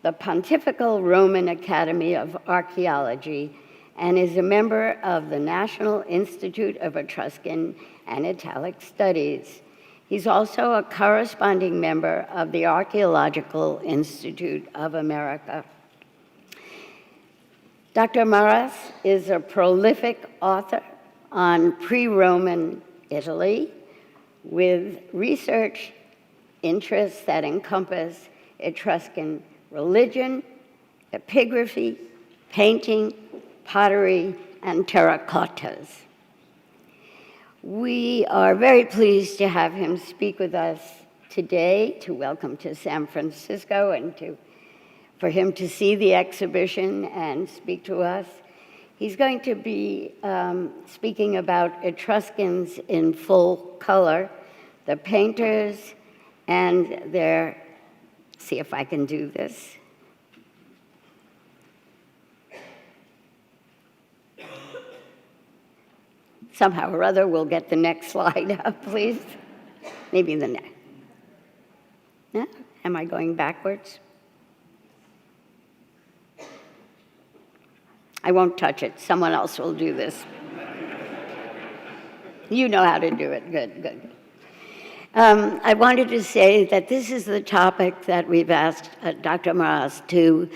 the Pontifical Roman Academy of Archaeology and is a member of the National Institute of Etruscan and Italic Studies. He's also a corresponding member of the Archaeological Institute of America. Dr. Maras is a prolific author on pre-Roman Italy with research interests that encompass Etruscan religion, epigraphy, painting, pottery, and terracottas. We are very pleased to have him speak with us today, to welcome to San Francisco and for him to see the exhibition and speak to us. He's going to be speaking about Etruscans in full color, the painters, and their, see if I can do this. Somehow or other, we'll get the next slide up, please. Maybe the next. No? Am I going backwards? I won't touch it. Someone else will do this. You know how to do it. Good, good. I wanted to say that this is the topic that we've asked Dr. Maras to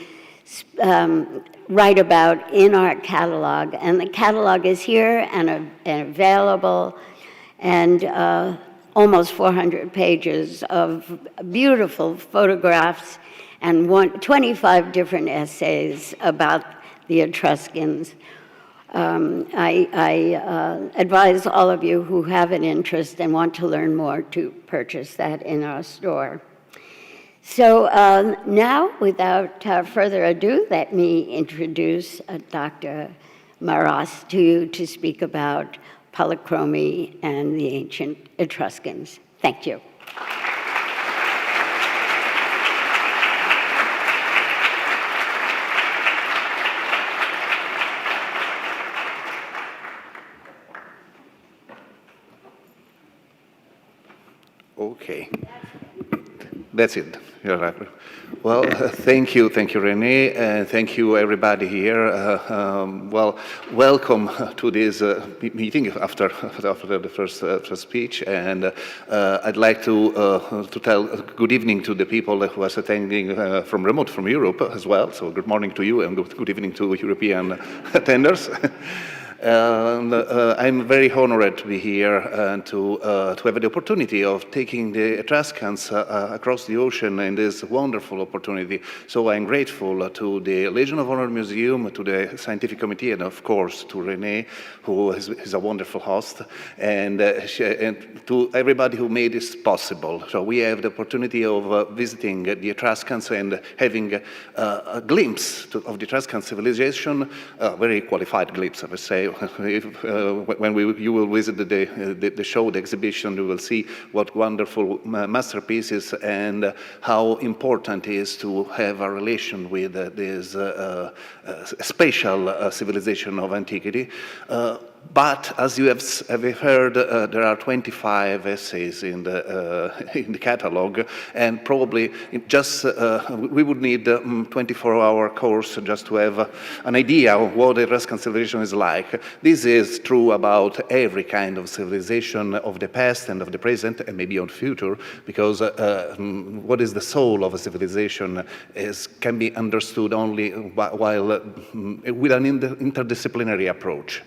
write about in our catalog. And the catalog is here and available, and almost 400 pages of beautiful photographs and 25 different essays about the Etruscans. I advise all of you who have an interest and want to learn more to purchase that in our store. So now, without further ado, let me introduce Dr. Maras to you to speak about polychromy and the ancient Etruscans. Thank you. Okay. That's it. You're right. Well, thank you, Renée, and thank you everybody here. Well, welcome to this meeting after the first speech, and I'd like to tell good evening to the people who are attending from remote from Europe as well. So good morning to you, and good evening to European attenders. And I'm very honored to be here and to have the opportunity of taking the Etruscans across the ocean in this wonderful opportunity. So I'm grateful to the Legion of Honor Museum, to the Scientific Committee, and of course to Renée, who is a wonderful host, and to everybody who made this possible. So we have the opportunity of visiting the Etruscans and having a glimpse of the Etruscan civilization, a very qualified glimpse, I would say. When you will visit the show, the exhibition, you will see what wonderful masterpieces and how important it is to have a relation with this spatial civilization of antiquity. But as you have heard, there are 25 essays in the catalog, and probably we would need a 24-hour course just to have an idea of what the Etruscan civilization is like. This is true about every kind of civilization of the past and of the present, and maybe of the future, because what is the soul of a civilization can be understood only while with an interdisciplinary approach.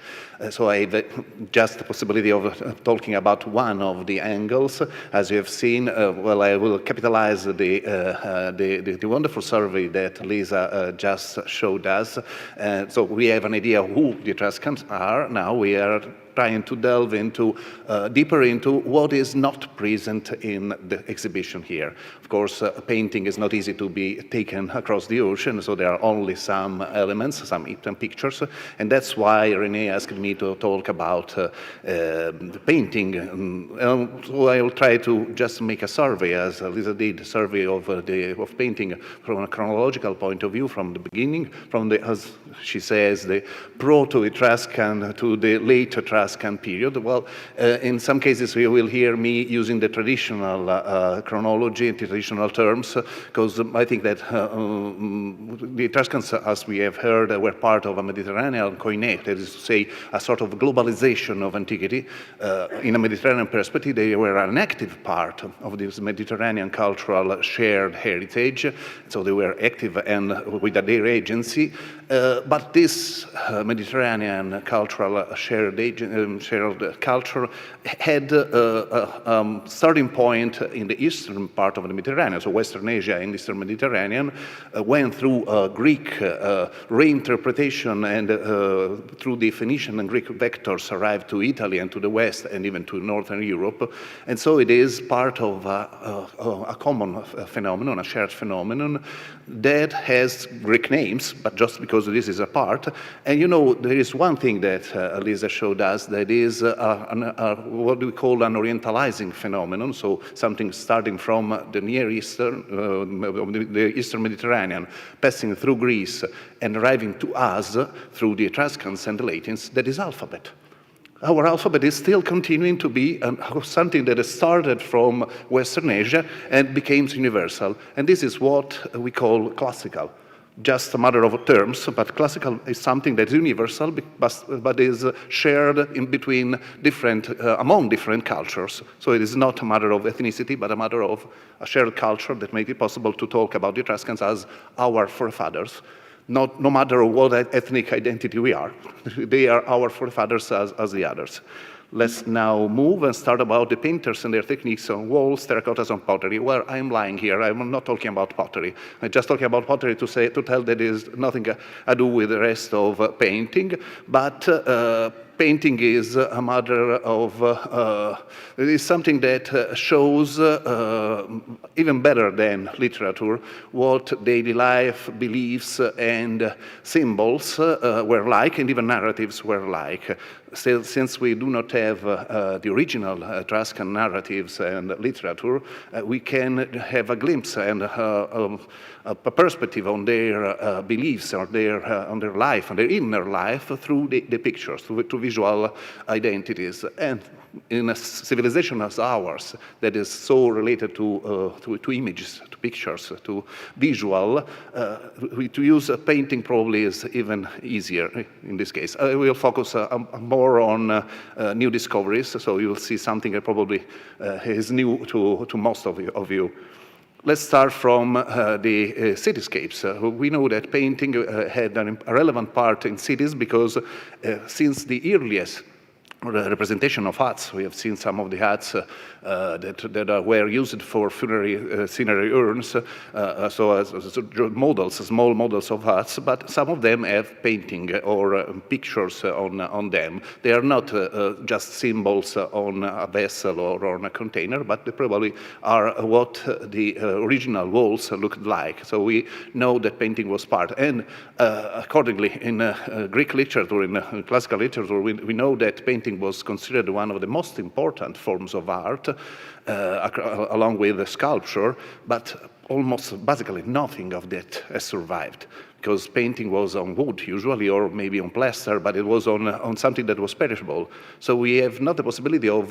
So I have just the possibility of talking about one of the angles. As you have seen, well, I will capitalize the wonderful survey that Lisa just showed us. So we have an idea of who the Etruscans are. Now we are trying to delve deeper into what is not present in the exhibition here. Of course, a painting is not easy to be taken across the ocean, so there are only some elements, some pictures, and that's why Renée asked me to talk about the painting. So I'll try to just make a survey, as Lisa did, a survey of painting from a chronological point of view, from the beginning, as she says, the proto-Etruscan to the late Etruscan period. Well, in some cases you will hear me using the traditional chronology, traditional terms, because I think that the Etruscans, as we have heard, were part of a Mediterranean koine, that is to say, a sort of globalization of antiquity. In a Mediterranean perspective, they were an active part of this Mediterranean cultural shared heritage, so they were active and with their agency. But this Mediterranean cultural shared culture had a starting point in the eastern part of the Mediterranean, so Western Asia and Eastern Mediterranean, went through Greek reinterpretation and through the Phoenician and Greek vectors arrived to Italy and to the West and even to Northern Europe. And so it is part of a common phenomenon, a shared phenomenon that has Greek names, but just because this is a part. And you know, there is one thing that Lisa showed us that is what we call an orientalizing phenomenon, so something starting from the Near Eastern, the Eastern Mediterranean, passing through Greece and arriving to us through the Etruscans and the Latins, that is alphabet. Our alphabet is still continuing to be something that has started from Western Asia and became universal. And this is what we call classical. Just a matter of terms, but classical is something that is universal, but is shared in between among different cultures. So it is not a matter of ethnicity, but a matter of a shared culture that makes it possible to talk about the Etruscans as our forefathers. No matter what ethnic identity we are, they are our forefathers as the others. Let's now move and start about the painters and their techniques on walls, terracottas, and pottery. Well, I'm lying here. I'm not talking about pottery. I'm just talking about pottery to tell that there is nothing to do with the rest of painting. But painting is a matter of, it is something that shows even better than literature what daily life, beliefs, and symbols were like, and even narratives were like. Still, since we do not have the original Etruscan narratives and literature, we can have a glimpse and a perspective on their beliefs, on their life, on their inner life through the pictures, through visual identities. And in a civilization as ours, that is so related to images, to pictures, to visual, to use a painting probably is even easier in this case. I will focus more on new discoveries, so you'll see something that probably is new to most of you. Let's start from the cityscapes. We know that painting had a relevant part in cities because since the earliest representation of huts, we have seen some of the huts that were used for funerary scenery urns, so as models, small models of huts, but some of them have painting or pictures on them. They are not just symbols on a vessel or on a container, but they probably are what the original walls looked like. So we know that painting was part. And accordingly, in Greek literature, in classical literature, we know that painting was considered one of the most important forms of art, along with sculpture, but almost basically nothing of that has survived, because painting was on wood usually, or maybe on plaster, but it was on something that was perishable. So we have not the possibility of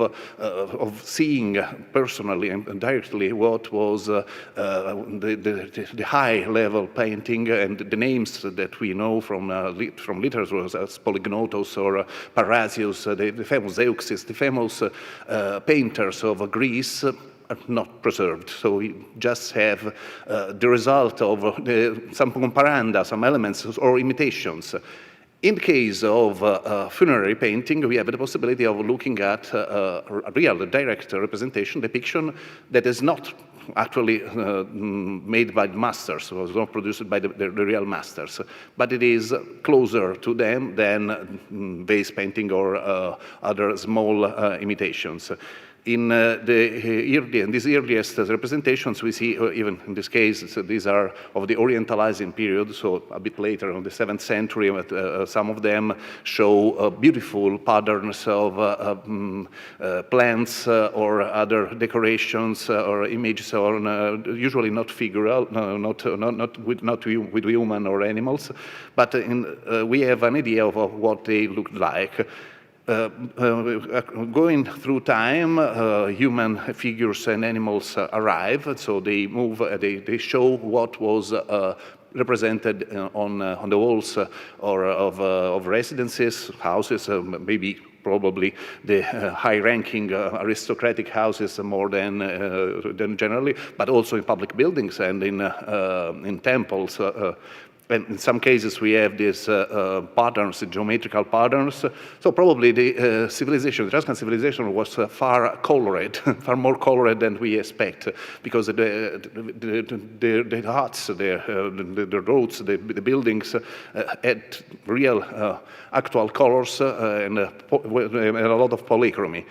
seeing personally and directly what was the high-level painting and the names that we know from literature as Polygnotos or Parrhasius, the famous Zeuxis, the famous painters of Greece, are not preserved. So we just have the result of some comparanda, some elements or imitations. In the case of funerary painting, we have the possibility of looking at a real, direct representation, depiction that is not actually made by the masters, was not produced by the real masters, but it is closer to them than vase painting or other small imitations. In these earliest representations, we see, even in this case, so these are of the Orientalizing period, so a bit later, in the 7th century, some of them show beautiful patterns of plants or other decorations or images, on, usually not figural, not with human or animals, but we have an idea of what they looked like. Going through time, human figures and animals arrive, so they move, they show what was represented on the walls or of residences, houses, maybe probably the high-ranking aristocratic houses more than generally, but also in public buildings and in temples. And in some cases, we have these patterns, geometrical patterns. So probably the civilization, the Etruscan civilization, was far colored, far more colored than we expect, because the huts, the roads, the buildings had real, actual colors and a lot of polychromy.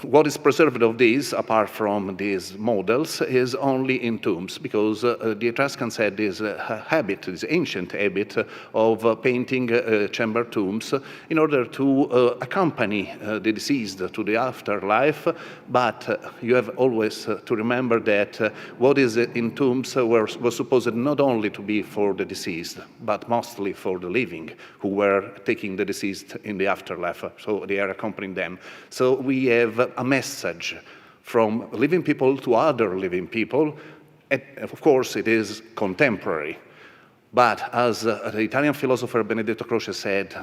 What is preserved of these, apart from these models, is only in tombs, because the Etruscans had this habit, this ancient habit of painting chamber tombs in order to accompany the deceased to the afterlife, but you have always to remember that what is in tombs was supposed not only to be for the deceased, but mostly for the living, who were taking the deceased in the afterlife, so they are accompanying them. So we have a message from living people to other living people, and of course it is contemporary. But as the Italian philosopher Benedetto Croce said,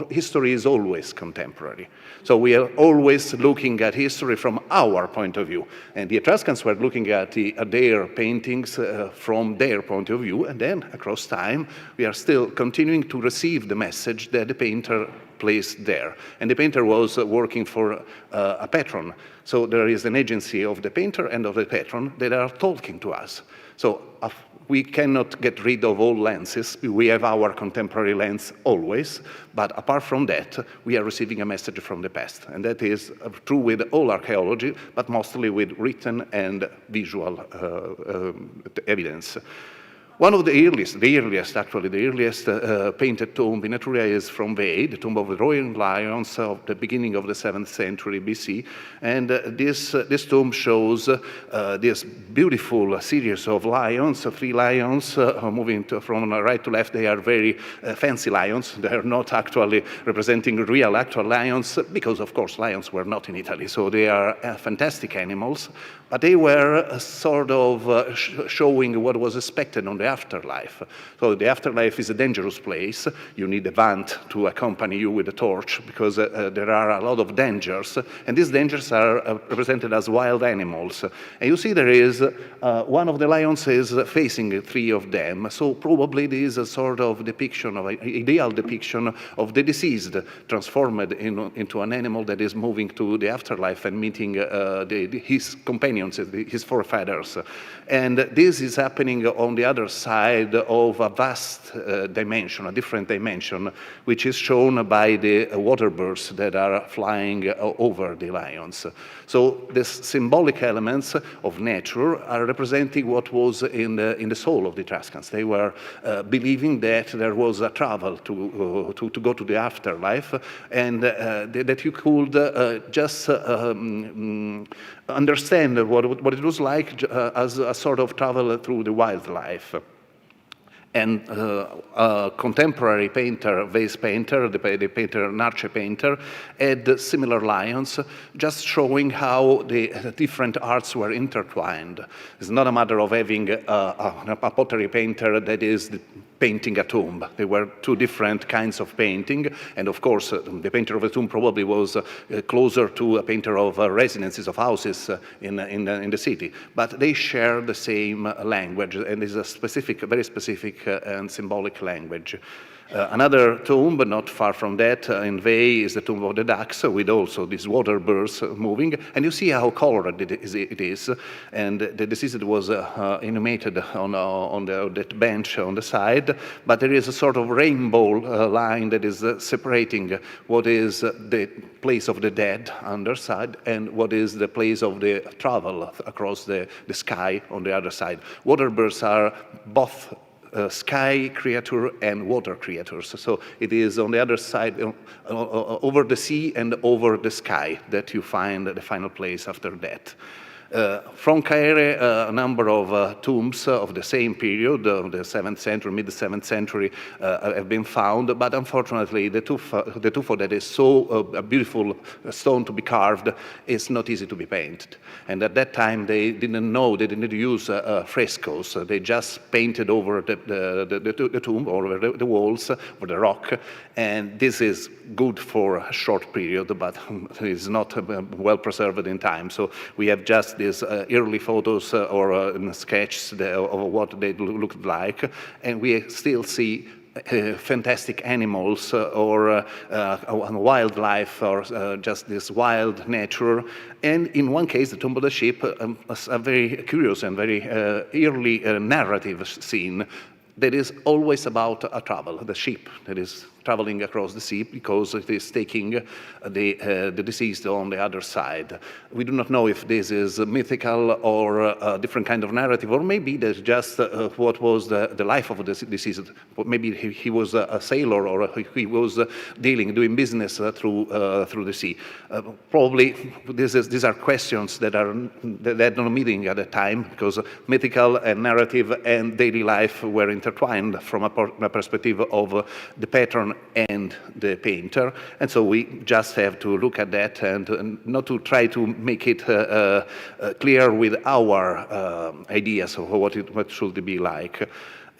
history is always contemporary. So we are always looking at history from our point of view. And the Etruscans were looking at their paintings from their point of view, and then across time we are still continuing to receive the message that the painter placed there. And the painter was working for a patron. So there is an agency of the painter and of the patron that are talking to us. So we cannot get rid of all lenses. We have our contemporary lens always, but apart from that, we are receiving a message from the past. And that is true with all archaeology, but mostly with written and visual evidence. One of the earliest painted tomb in Etruria is from Veii, the tomb of the Royal Lions of the beginning of the 7th century BC. And this tomb shows this beautiful series of lions, 3 lions moving from right to left. They are very fancy lions. They are not actually representing real actual lions because, of course, lions were not in Italy. So they are fantastic animals. But they were sort of showing what was expected on the afterlife. So the afterlife is a dangerous place. You need a vant to accompany you with a torch because there are a lot of dangers. And these dangers are represented as wild animals. And you see there is one of the lions is facing 3 of them. So probably this is a sort of depiction, of an ideal depiction of the deceased transformed into an animal that is moving to the afterlife and meeting his companions, his forefathers. And this is happening on the other side of a vast dimension, a different dimension, which is shown by the water birds that are flying over the lions. So these symbolic elements of nature are representing what was in the soul of the Etruscans. They were believing that there was a travel to go to the afterlife, and that you could just understand what it was like as a sort of travel through the wildlife. And a contemporary painter, vase painter, the painter Narce painter, had similar lions, just showing how the different arts were intertwined. It's not a matter of having a pottery painter that is painting a tomb. There were 2 different kinds of painting, and of course, the painter of a tomb probably was closer to a painter of residences, of houses in the city. But they share the same language, and it's a specific, very specific and symbolic language. Another tomb, but not far from that, in Veii, is the tomb of the ducks, with also these water birds moving. And you see how colored it is. And the deceased was inhumated on that bench on the side, but there is a sort of rainbow line that is separating what is the place of the dead on their side and what is the place of the travel across the sky on the other side. Water birds are both sky creature and water creatures. So it is on the other side, over the sea and over the sky, that you find the final place after death. From Caere, a number of tombs of the same period, of the 7th century, mid-7th century, have been found, but unfortunately the tuffo that is so a beautiful stone to be carved is not easy to be painted. And at that time they didn't know, they didn't use frescoes, they just painted over the tomb, or the walls, or the rock, and this is good for a short period, but it's not well preserved in time. So we have just these early photos or sketches of what they looked like, and we still see fantastic animals or wildlife or just this wild nature. And in one case, the Tomb of the Ship, a very curious and very early narrative scene that is always about a travel, the ship that is traveling across the sea because it is taking the deceased on the other side. We do not know if this is mythical or a different kind of narrative, or maybe that's just what was the life of the deceased. Maybe he was a sailor, or he was doing business through the sea. Probably these are questions that are not meeting at the time, because mythical and narrative and daily life were intertwined from a perspective of the patron and the painter, and so we just have to look at that and not to try to make it clear with our ideas of what it should be like.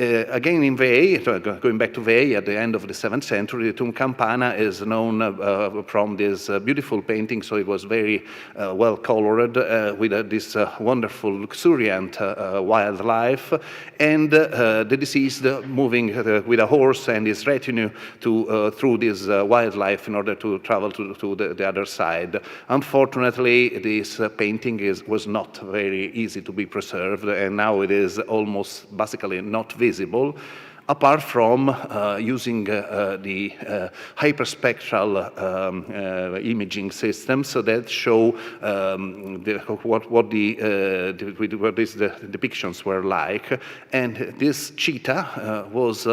Again, in Veii, going back to Veii, at the end of the 7th century, the tomb campana is known from this beautiful painting, so it was very well colored with this wonderful, luxuriant wildlife, and the deceased moving with a horse and his retinue through this wildlife in order to travel to the other side. Unfortunately, this painting was not very easy to be preserved, and now it is almost basically not visible, apart from using the hyperspectral imaging systems that show what these depictions were like. And this cheetah was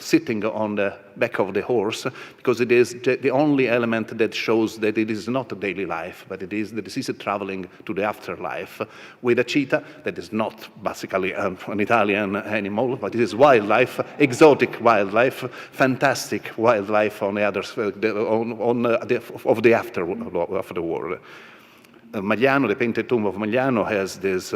sitting on the back of the horse, because it is the only element that shows that it is not a daily life, but it is the deceased traveling to the afterlife with a cheetah that is not basically an Italian animal, but it is wildlife, exotic wildlife, fantastic wildlife on the other of the afterworld. Magliano, the painted tomb of Magliano, has these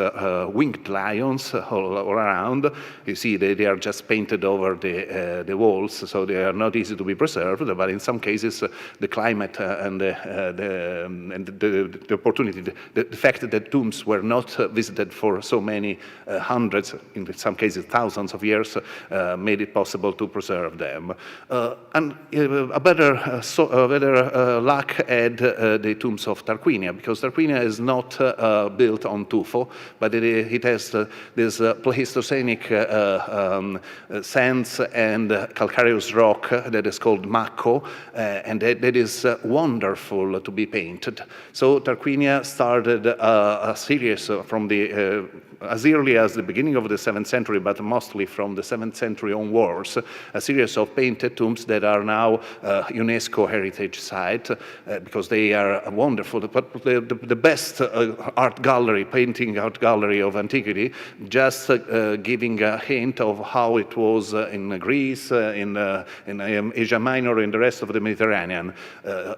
winged lions all around. You see, they are just painted over the walls, so they are not easy to be preserved. But in some cases, the climate and the opportunity, the fact that tombs were not visited for so many hundreds, in some cases thousands of years, made it possible to preserve them. And a better luck had the tombs of Tarquinia, because Tarquinia is not built on tuffo, but it has this Pleistocenic sands and calcareous rock that is called macco, and that is wonderful to be painted. So Tarquinia started a series from as early as the beginning of the 7th century, but mostly from the 7th century onwards, a series of painted tombs that are now UNESCO heritage site, because they are wonderful. But the best painting art gallery of antiquity, just giving a hint of how it was in Greece, in Asia Minor, in the rest of the Mediterranean.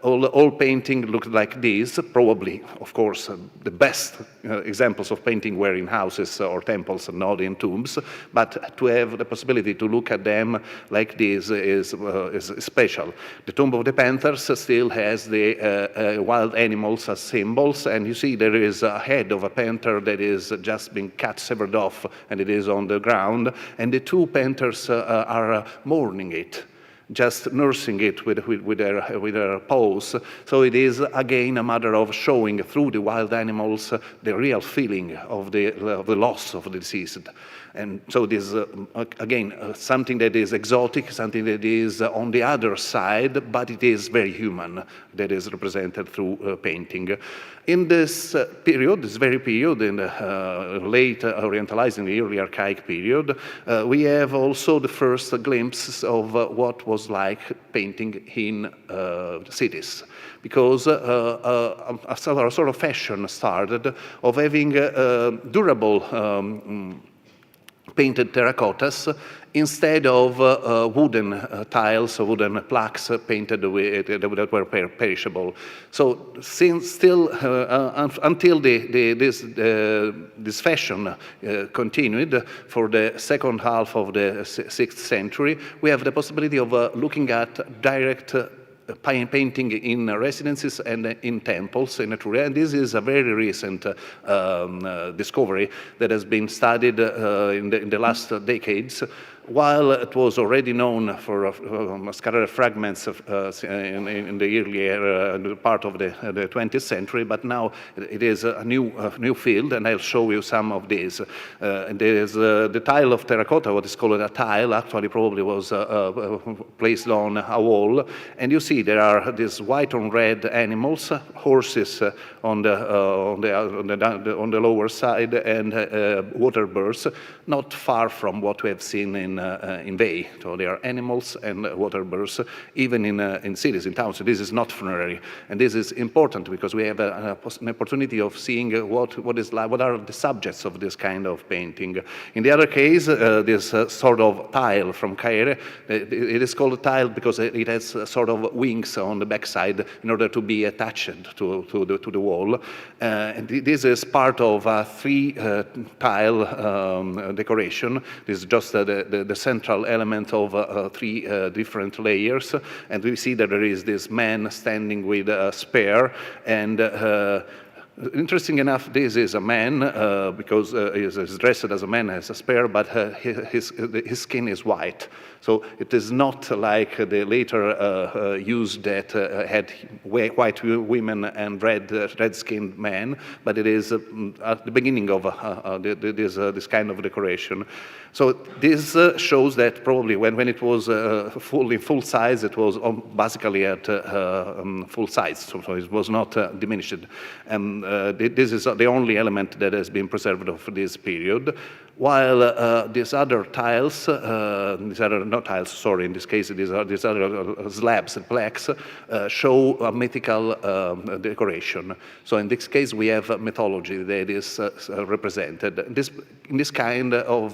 All painting looked like this. Probably, of course, the best examples of painting were in houses or temples, not in tombs, but to have the possibility to look at them like this is special. The Tomb of the Panthers still has the wild animals as symbols, and you see there is a head of a panther that is just being severed off, and it is on the ground, and the two panthers are mourning it, just nursing it with their paws. So it is again a matter of showing through the wild animals the real feeling of the loss of the deceased. And so this again something that is exotic, something that is on the other side, but it is very human, that is represented through painting. In this period, this very period, in the late Orientalized, in the early Archaic period, we have also the first glimpses of what was like painting in cities, because a sort of fashion started of having durable painted terracottas instead of wooden tiles or wooden plaques painted that were perishable. So until this fashion continued for the second half of the 6th century, we have the possibility of looking at direct painting in residences and in temples in Etruria, and this is a very recent discovery that has been studied in the last decades. While it was already known for scattered fragments in the earlier part of the 20th century, but now it is a new field, and I'll show you some of these. There's the tile of terracotta, what is called a tile, actually probably was placed on a wall, and you see there are these white on red animals, horses on the lower side, and water birds, not far from what we have seen in in Bay. So they are animals and water births, even in cities, in towns. So this is not funerary. And this is important because we have an opportunity of seeing what are the subjects of this kind of painting. In the other case, this sort of tile from Cairo, it is called a tile because it has sort of wings on the backside in order to be attached to the wall. And this is part of a three-tile decoration. This is just the central element of three different layers. And we see that there is this man standing with a spear, and interesting enough, this is a man because he's dressed as a man, has a spear, but his skin is white. So it is not like the later use that had white women and red-skinned men, but it is at the beginning of this kind of decoration. So this shows that probably when it was in full size, it was basically at full size, so it was not diminished. And this is the only element that has been preserved of this period. While these other tiles, not tiles, sorry, in this case, these other slabs and plaques show a mythical decoration. So in this case, we have mythology that is represented. In this kind of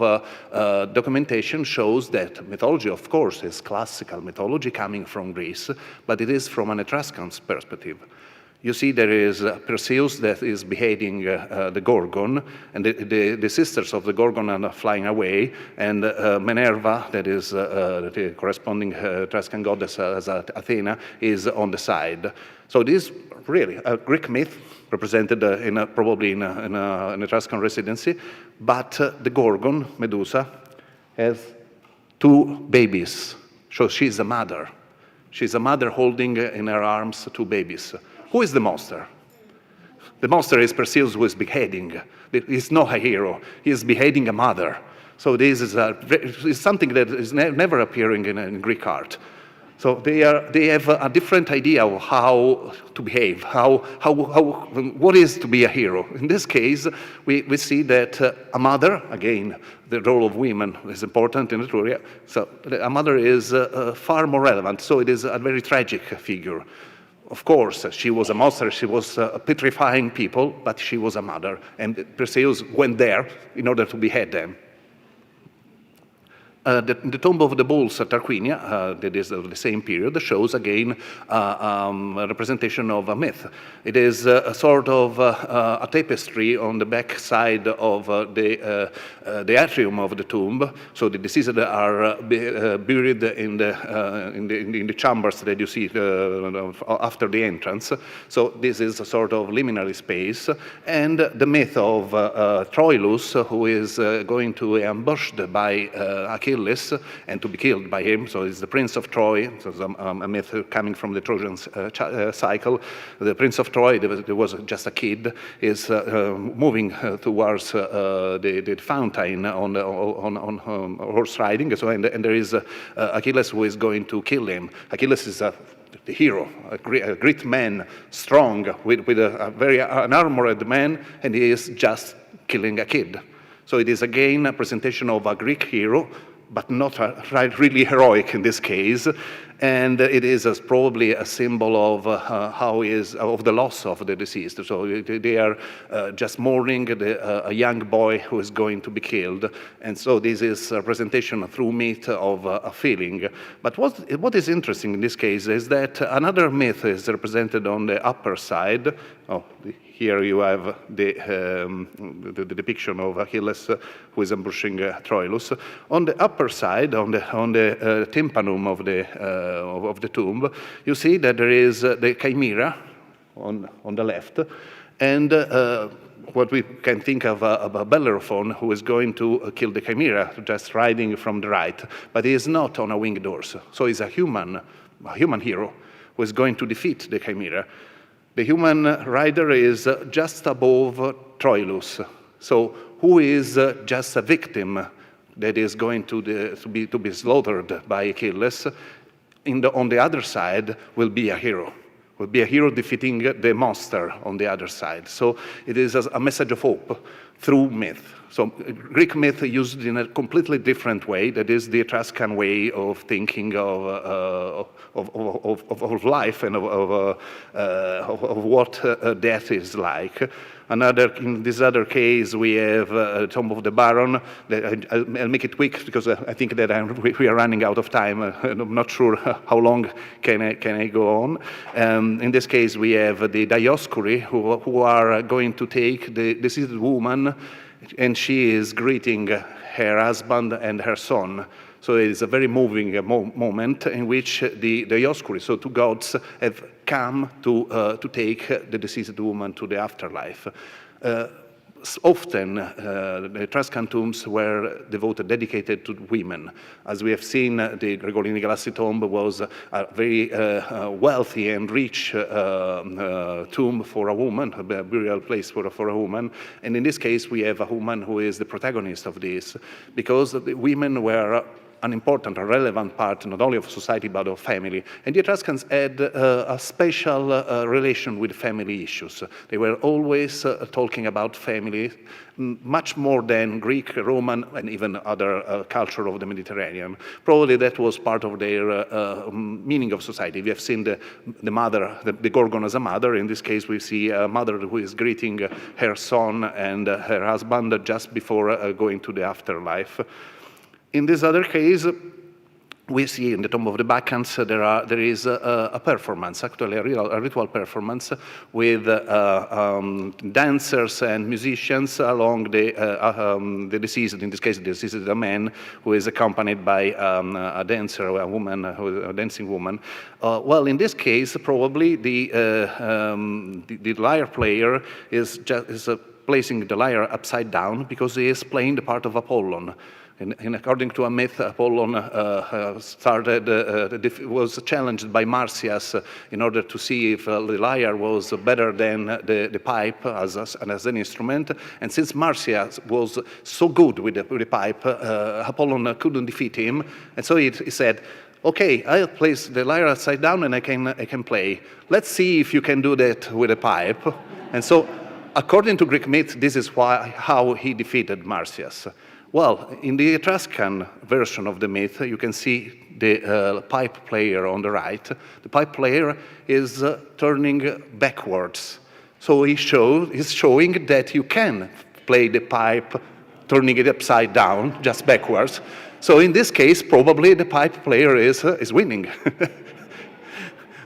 documentation shows that mythology, of course, is classical mythology coming from Greece, but it is from an Etruscan perspective. You see there is Perseus that is beheading the Gorgon, and the sisters of the Gorgon are flying away, and Minerva, that is the corresponding Etruscan goddess as Athena, is on the side. So this is really a Greek myth represented probably in an Etruscan residency, but the Gorgon, Medusa, has two babies. So she's a mother. She's a mother holding in her arms two babies. Who is the monster? The monster is Perseus, who is beheading. He's not a hero. He is beheading a mother. So this is something that is never appearing in Greek art. So they have a different idea of how to behave, what is to be a hero. In this case, we see that a mother, again, the role of women is important in Etruria. So a mother is far more relevant. So it is a very tragic figure. Of course, she was a monster, she was petrifying people, but she was a mother, and Perseus went there in order to behead them. The Tomb of the Bulls at Tarquinia, that is of the same period, shows again a representation of a myth. It is a sort of a tapestry on the back side of the atrium of the tomb. So the deceased are buried in the chambers that you see after the entrance. So this is a sort of liminal space. And the myth of Troilus, who is going to be ambushed by Achilles and to be killed by him. So it's the Prince of Troy. So it's a myth coming from the Trojan cycle. The Prince of Troy, there was just a kid, is moving towards the fountain on horse riding. So and there is Achilles who is going to kill him. Achilles is the hero, a great man, strong, with an armored man, and he is just killing a kid. So it is again a presentation of a Greek hero, but not really heroic in this case, and it is probably a symbol of of the loss of the deceased. So they are just mourning a young boy who is going to be killed, and so this is a presentation through myth of a feeling. But what is interesting in this case is that another myth is represented on the upper side. Here you have the depiction of Achilles who is ambushing Troilus. On the upper side, on the tympanum of the tomb, you see that there is the chimera on the left, and what we can think of a Bellerophon who is going to kill the chimera, just riding from the right, but he is not on a winged horse. So he's a human hero who is going to defeat the chimera. The human rider is just above Troilus. So who is just a victim that is going to be slaughtered by Achilles? On the other side will be a hero, would be a hero defeating the monster on the other side. So it is a message of hope through myth. So Greek myth used in a completely different way. That is the Etruscan way of thinking of life and of what death is like. In this other case, we have Tomb of the Baron. I'll make it quick because I think that we are running out of time. I'm not sure how long can I go on. In this case, we have the Dioscuri who are going to take the deceased woman, and she is greeting her husband and her son. So it is a very moving moment in which the Dioscuri, so two gods, have come to take the deceased woman to the afterlife. Often, the Etruscan tombs were dedicated to women. As we have seen, the Gregorian Galassi tomb was a very wealthy and rich tomb for a woman, a burial place for a woman. And in this case, we have a woman who is the protagonist of this, because the women were an important, a relevant part, not only of society, but of family. And the Etruscans had a special relation with family issues. They were always talking about family, much more than Greek, Roman, and even other culture of the Mediterranean. Probably that was part of their meaning of society. We have seen the mother, the Gorgon as a mother. In this case, we see a mother who is greeting her son and her husband just before going to the afterlife. In this other case, we see in the Tomb of the Bacchants there is a performance, actually a ritual performance with dancers and musicians along the deceased. In this case, the deceased is a man who is accompanied by a dancer, a dancing woman. Well, in this case, probably the lyre player is placing the lyre upside down because he is playing the part of Apollon. And according to a myth, Apollon was challenged by Marsyas in order to see if the lyre was better than the pipe as an instrument. And since Marsyas was so good with the pipe, Apollon couldn't defeat him. And so he said, okay, I'll place the lyre upside down and I can play. Let's see if you can do that with a pipe. And so, according to Greek myth, this is how he defeated Marsyas. Well, in the Etruscan version of the myth, you can see the pipe player on the right. The pipe player is turning backwards. So he's showing that you can play the pipe turning it upside down, just backwards. So in this case, probably the pipe player is winning.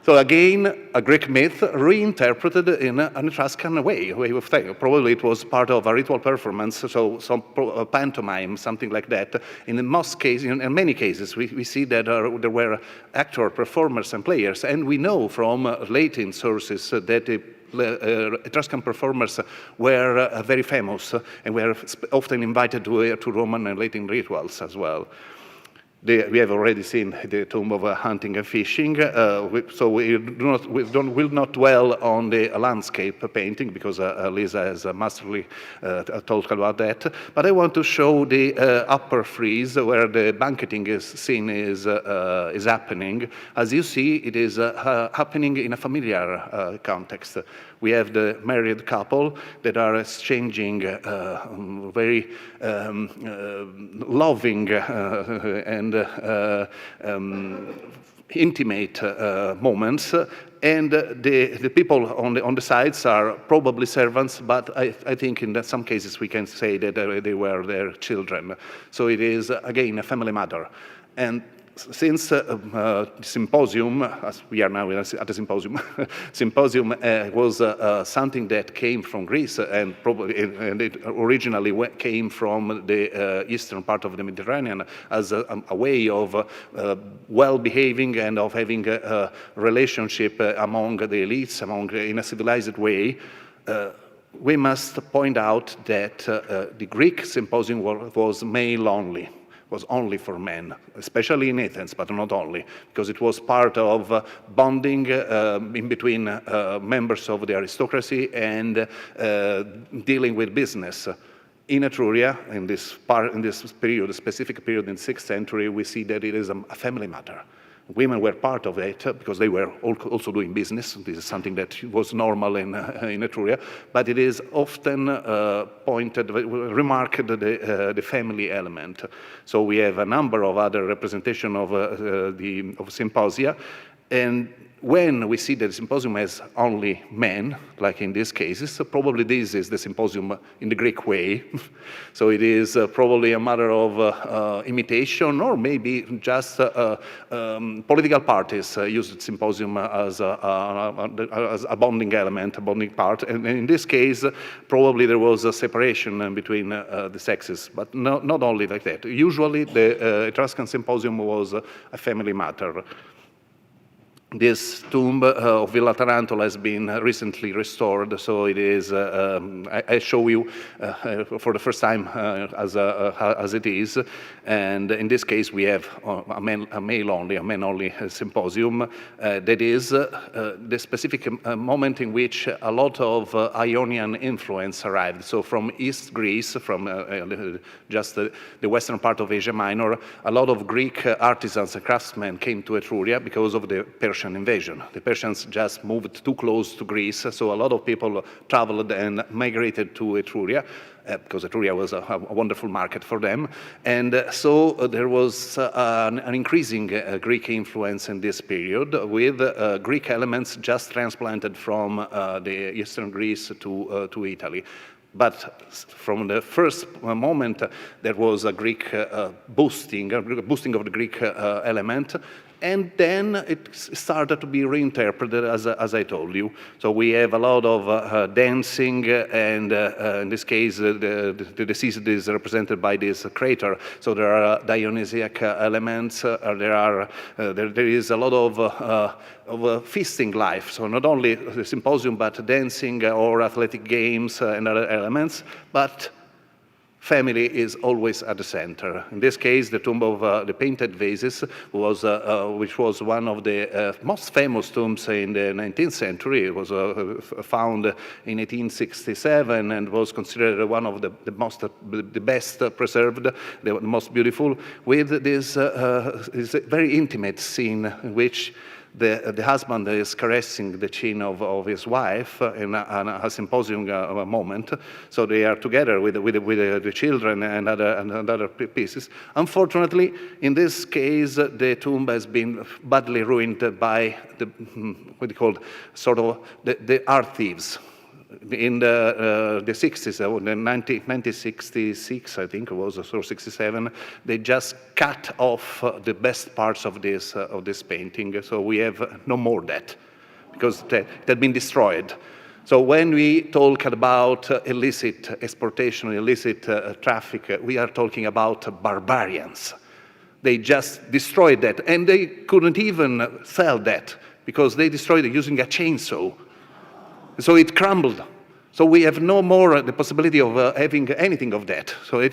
So again, a Greek myth reinterpreted in an Etruscan way of thinking. Probably it was part of a ritual performance, so some pantomime, something like that. In many cases, we see that there were actor, performers, and players, and we know from Latin sources that the Etruscan performers were very famous and were often invited to Roman and Latin rituals as well. We have already seen the tomb of hunting and fishing, so we will not dwell on the landscape painting because Lisa has masterfully talked about that. But I want to show the upper frieze where the banqueting scene is happening. As you see, it is happening in a familiar context. We have the married couple that are exchanging very loving and intimate moments, and the people on the sides are probably servants, but I think in some cases we can say that they were their children. So it is again a family matter. And since Symposium, as we are now at the Symposium, Symposium was something that came from Greece and it originally came from the eastern part of the Mediterranean as a way of well-behaving and of having a relationship among the elites, in a civilized way. We must point out that the Greek Symposium was male only. Was only for men, especially in Athens, but not only, because it was part of bonding in between members of the aristocracy and dealing with business. In Etruria, in this period, a specific period in the 6th century, we see that it is a family matter. Women were part of it because they were also doing business. This is something that was normal in Etruria, but it is often remarked the family element. So we have a number of other representation of symposia, and when we see that the symposium has only men, like in these cases, probably this is the symposium in the Greek way. So it is probably a matter of imitation, or maybe just political parties use the symposium as a bonding element, a bonding part. And in this case, probably there was a separation between the sexes, but not only like that. Usually the Etruscan symposium was a family matter. This tomb of Villa Tarantola has been recently restored, so it is, I show you for the first time as it is, and in this case we have a man-only symposium. That is the specific moment in which a lot of Ionian influence arrived. So from East Greece, from just the western part of Asia Minor, a lot of Greek artisans and craftsmen came to Etruria because of the Persian invasion. The Persians just moved too close to Greece, so a lot of people traveled and migrated to Etruria, because Etruria was a wonderful market for them. And so there was an increasing Greek influence in this period, with Greek elements just transplanted from the Eastern Greece to Italy. But from the first moment, there was a Greek boosting of the Greek element, and then it started to be reinterpreted, as I told you. So we have a lot of dancing, and in this case, the deceased is represented by this crater. So there are Dionysiac elements. There is a lot of feasting life. So not only the symposium, but dancing or athletic games and other elements, but family is always at the center. In this case, the tomb of the painted vases was, which was one of the most famous tombs in the 19th century. It was found in 1867 and was considered one of the best preserved, the most beautiful, with this very intimate scene in which the husband is caressing the chin of his wife in a symposium moment. So they are together with the children and other pieces. Unfortunately, in this case, the tomb has been badly ruined by what you call sort of the art thieves. In the 60s, 1966, I think it was, or 67, they just cut off the best parts of this painting. So we have no more that, because it had been destroyed. So when we talk about illicit exportation, illicit traffic, we are talking about barbarians. They just destroyed that, and they couldn't even sell that, because they destroyed it using a chainsaw. So it crumbled. So we have no more the possibility of having anything of that. So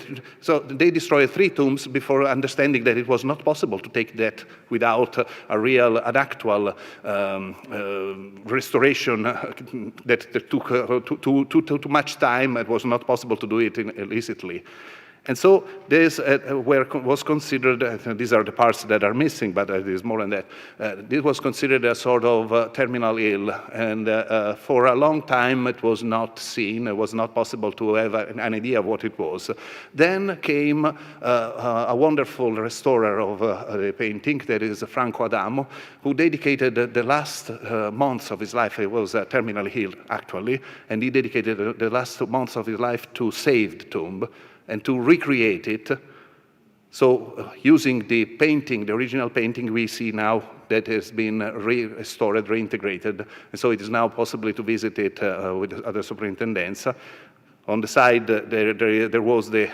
they destroyed 3 tombs before understanding that it was not possible to take that without an actual restoration that took too much time. It was not possible to do it illicitly. And so this was considered, these are the parts that are missing, but it is more than that. This was considered a sort of terminal ill, and for a long time it was not seen, it was not possible to have an idea of what it was. Then came a wonderful restorer of the painting, that is Franco Adamo, who dedicated the last months of his life, he was terminally ill actually, and he dedicated the last months of his life to save the tomb and to recreate it. So using the painting, the original painting, we see now that has been restored, reintegrated. And so it is now possible to visit it with other superintendents. On the side, there was the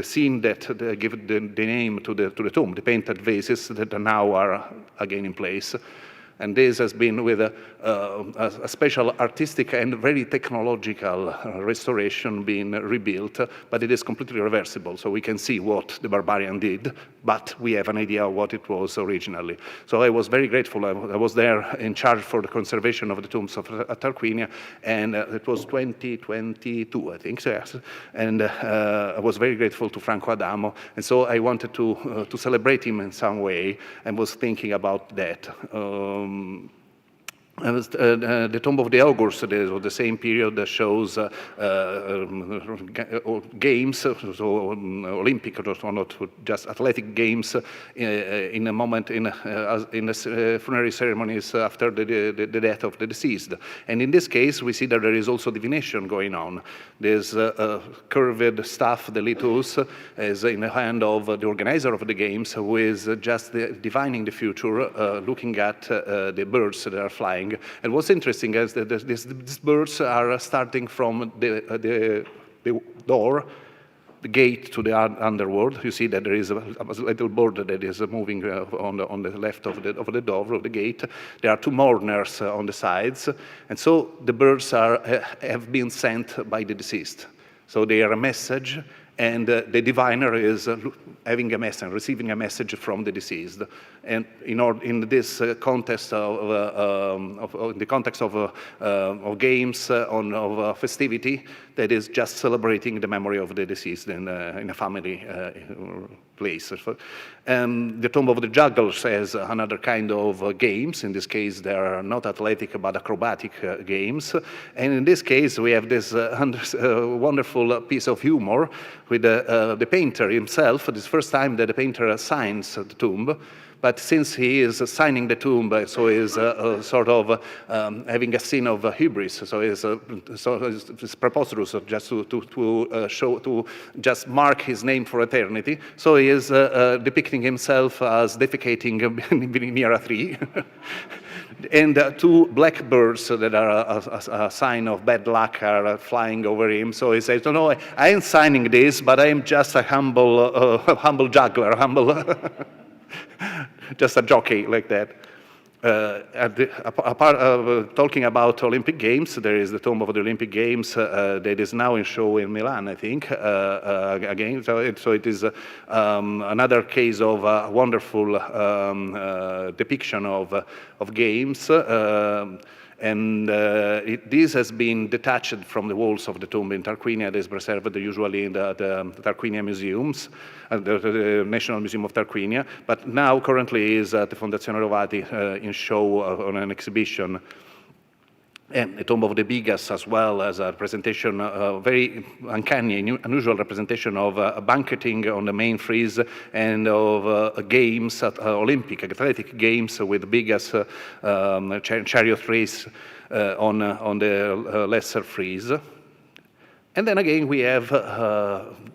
scene that gave the name to the tomb, the painted vases that now are again in place. And this has been with a special artistic and very technological restoration being rebuilt, but it is completely reversible. So we can see what the barbarian did, but we have an idea of what it was originally. So I was very grateful. I was there in charge for the conservation of the tombs of Tarquinia, and it was 2022, I think, so yes. And I was very grateful to Franco Adamo, and so I wanted to celebrate him in some way, and was thinking about that. The Tomb of the Augurs, the same period that shows games, so Olympic, or not just athletic games, in a moment in the funerary ceremonies after the death of the deceased. And in this case, we see that there is also divination going on. There's curved staff, the litus, is in the hand of the organizer of the games, who is just divining the future, looking at the birds that are flying. And what's interesting is that these birds are starting from the door, the gate to the underworld. You see that there is a little bird that is moving on the left of the door of the gate. There are two mourners on the sides, and so the birds have been sent by the deceased. So they are a message, and the diviner is having a message, receiving a message from the deceased. And in this context in the context of games, of festivity, that is just celebrating the memory of the deceased in a family place. The Tomb of the Jugglers has another kind of games. In this case, they are not athletic but acrobatic games. And in this case, we have this wonderful piece of humor with the painter himself. It's the first time that the painter signs the tomb. But since he is signing the tomb, so he's sort of having a scene of hubris. So it's preposterous just to just mark his name for eternity. So he is depicting himself as defecating near a tree. And two black birds that are a sign of bad luck are flying over him. So he says, "No, I ain't signing this, but I am just a humble juggler, just a jockey like that." Talking about Olympic Games, there is the Tomb of the Olympic Games that is now in show in Milan, I think, again. So it is another case of a wonderful depiction of games. This has been detached from the walls of the tomb in Tarquinia. It is preserved usually in the Tarquinia museums, the National Museum of Tarquinia, but now currently is at the Fondazione Rovati in show on an exhibition. And the Tomb of the Bigas as well as a representation, very uncanny, unusual representation of banqueting on the main frieze and of games, Olympic athletic games with Bigas chariot race on the lesser frieze. And then again, we have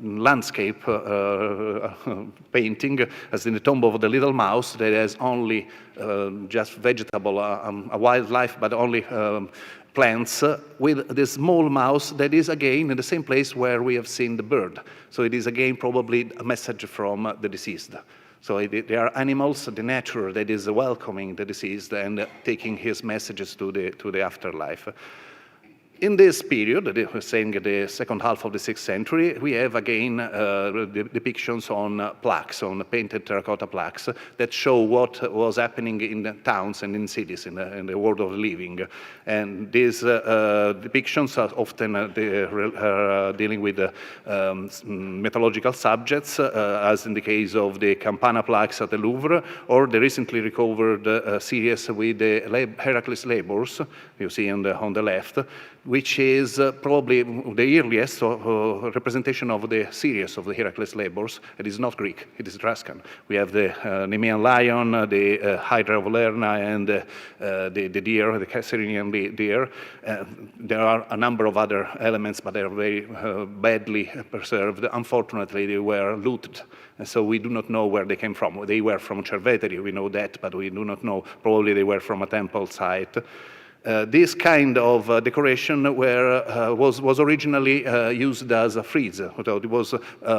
landscape painting, as in the Tomb of the Little Mouse, that has only just vegetable, a wildlife, but only plants, with the small mouse that is again in the same place where we have seen the bird. So it is again probably a message from the deceased. So there are animals, the nature that is welcoming the deceased and taking his messages to the afterlife. In this period, saying the second half of the 6th century, we have again the depictions on plaques, on painted terracotta plaques that show what was happening in the towns and in cities, in the world of living. And these depictions are often dealing with mythological subjects, as in the case of the Campana plaques at the Louvre, or the recently recovered series with the Heracles Labors, you see on the left, which is probably the earliest representation of the series of the Heracles Labors. It is not Greek, it is Etruscan. We have the Nemean lion, the Hydra of Lerna, and the deer, the Caesarean deer. There are a number of other elements, but they are very badly preserved. Unfortunately, they were looted. And so we do not know where they came from. They were from Cerveteri, we know that, but we do not know. Probably they were from a temple site. This kind of decoration was originally used as a frieze. So it was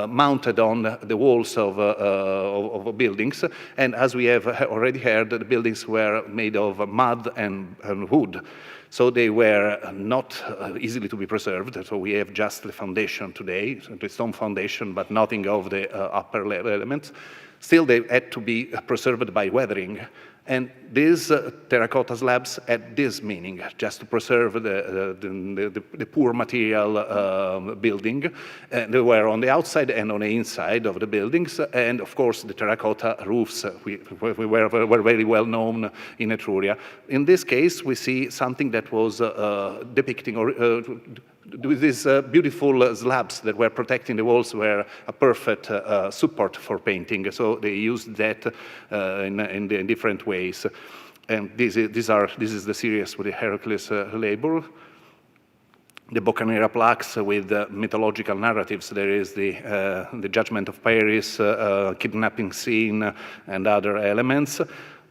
mounted on the walls of buildings, and as we have already heard, the buildings were made of mud and wood. So they were not easily to be preserved. So we have just the foundation today, the stone foundation, but nothing of the upper level elements. Still, they had to be preserved by weathering. And these terracotta slabs had this meaning, just to preserve the poor material building. And they were on the outside and on the inside of the buildings. And of course, the terracotta roofs were very well known in Etruria. In this case, we see something that was depicting with these beautiful slabs that were protecting the walls were a perfect support for painting. So they used that in different ways. And this is the series with the Hercules label. The Boccanera plaques with mythological narratives. There is the Judgment of Paris, kidnapping scene, and other elements.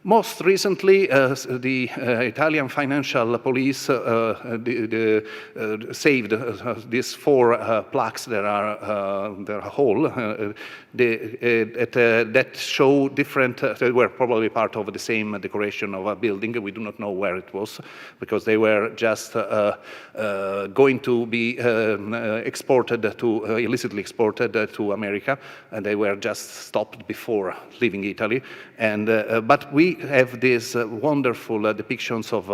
Most recently, the Italian financial police saved these 4 plaques that are whole, that show different, they were probably part of the same decoration of a building. We do not know where it was, because they were just going to be illicitly exported to America, and they were just stopped before leaving Italy. And but we have these wonderful depictions of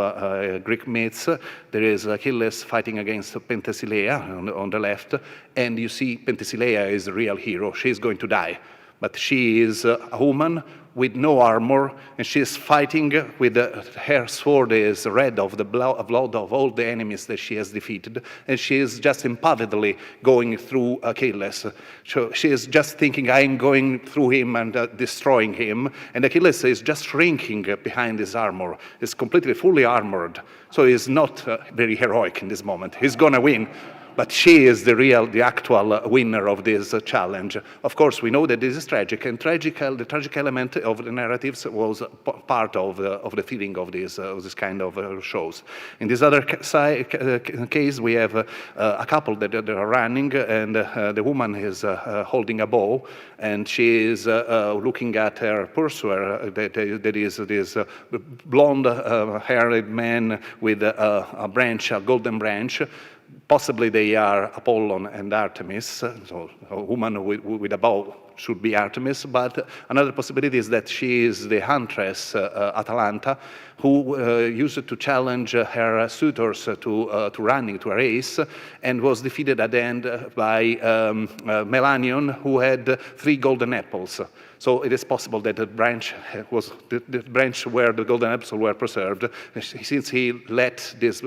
Greek myths. There is Achilles fighting against Penthesilea on the left, and you see Penthesilea is the real hero. She's going to die, but she is a woman with no armor, and she is fighting with her sword is red of the blood of all the enemies that she has defeated, and she is just impavidly going through Achilles. So she is just thinking, I'm going through him and destroying him, and Achilles is just shrinking behind his armor. He's completely fully armored, so he's not very heroic in this moment. He's gonna win. But she is the actual winner of this challenge. Of course, we know that this is tragic, and the tragic element of the narratives was part of the feeling of this kind of shows. In this other case, we have a couple that are running, and the woman is holding a bow, and she is looking at her pursuer, that is this blonde-haired man with a golden branch. Possibly they are Apollon and Artemis, so a woman with a bow should be Artemis, but another possibility is that she is the huntress Atalanta, who used to challenge her suitors to running, to a race, and was defeated at the end by Melanion, who had 3 golden apples. So it is possible that the branch where the golden apples were preserved. Since he let these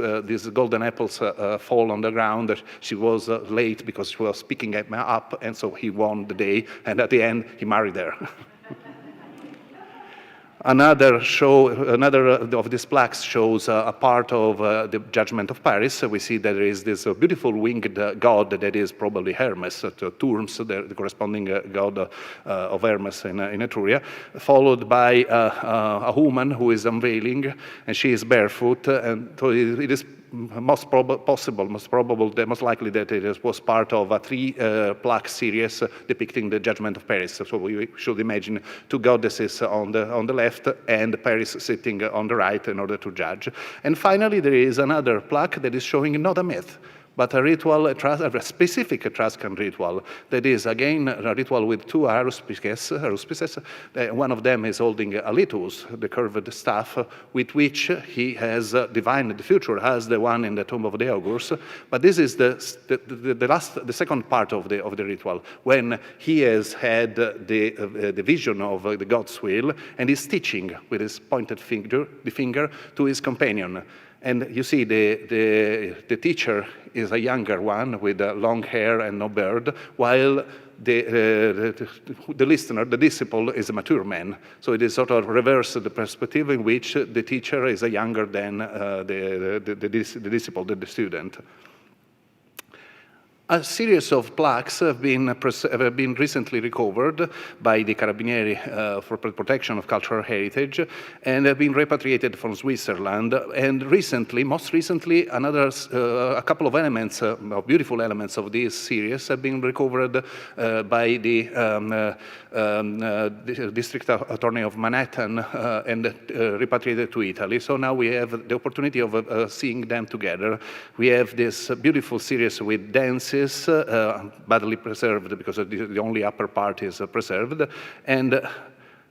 golden apples fall on the ground, she was late because she was picking them up, and so he won the day, and at the end, he married her. Another of these plaques shows a part of the Judgment of Paris. We see that there is this beautiful winged god that is probably Hermes, Turms, the corresponding god of Hermes in Etruria, followed by a woman who is unveiling, and she is barefoot, and so it is most likely that it was part of a 3-plaque series depicting the Judgment of Paris. So we should imagine 2 goddesses on the left and Paris sitting on the right in order to judge. And finally, there is another plaque that is showing not a myth, but a ritual, a specific Etruscan ritual. That is, again, a ritual with 2 aruspices. One of them is holding a litus, the curved staff, with which he has divined the future, as the one in the tomb of the augurs. But this is the second part of the ritual, when he has had the vision of the God's will, and is teaching with his pointed finger to his companion. And you see the teacher is a younger one with long hair and no beard, while the listener, the disciple, is a mature man. So it is sort of reverse the perspective in which the teacher is younger than the disciple, the student. A series of plaques have been recently recovered by the Carabinieri for protection of cultural heritage and have been repatriated from Switzerland. And recently, most recently, a couple of elements, beautiful elements of this series have been recovered by the District Attorney of Manhattan and repatriated to Italy. So now we have the opportunity of seeing them together. We have this beautiful series with dances, badly preserved because the only upper part is preserved, and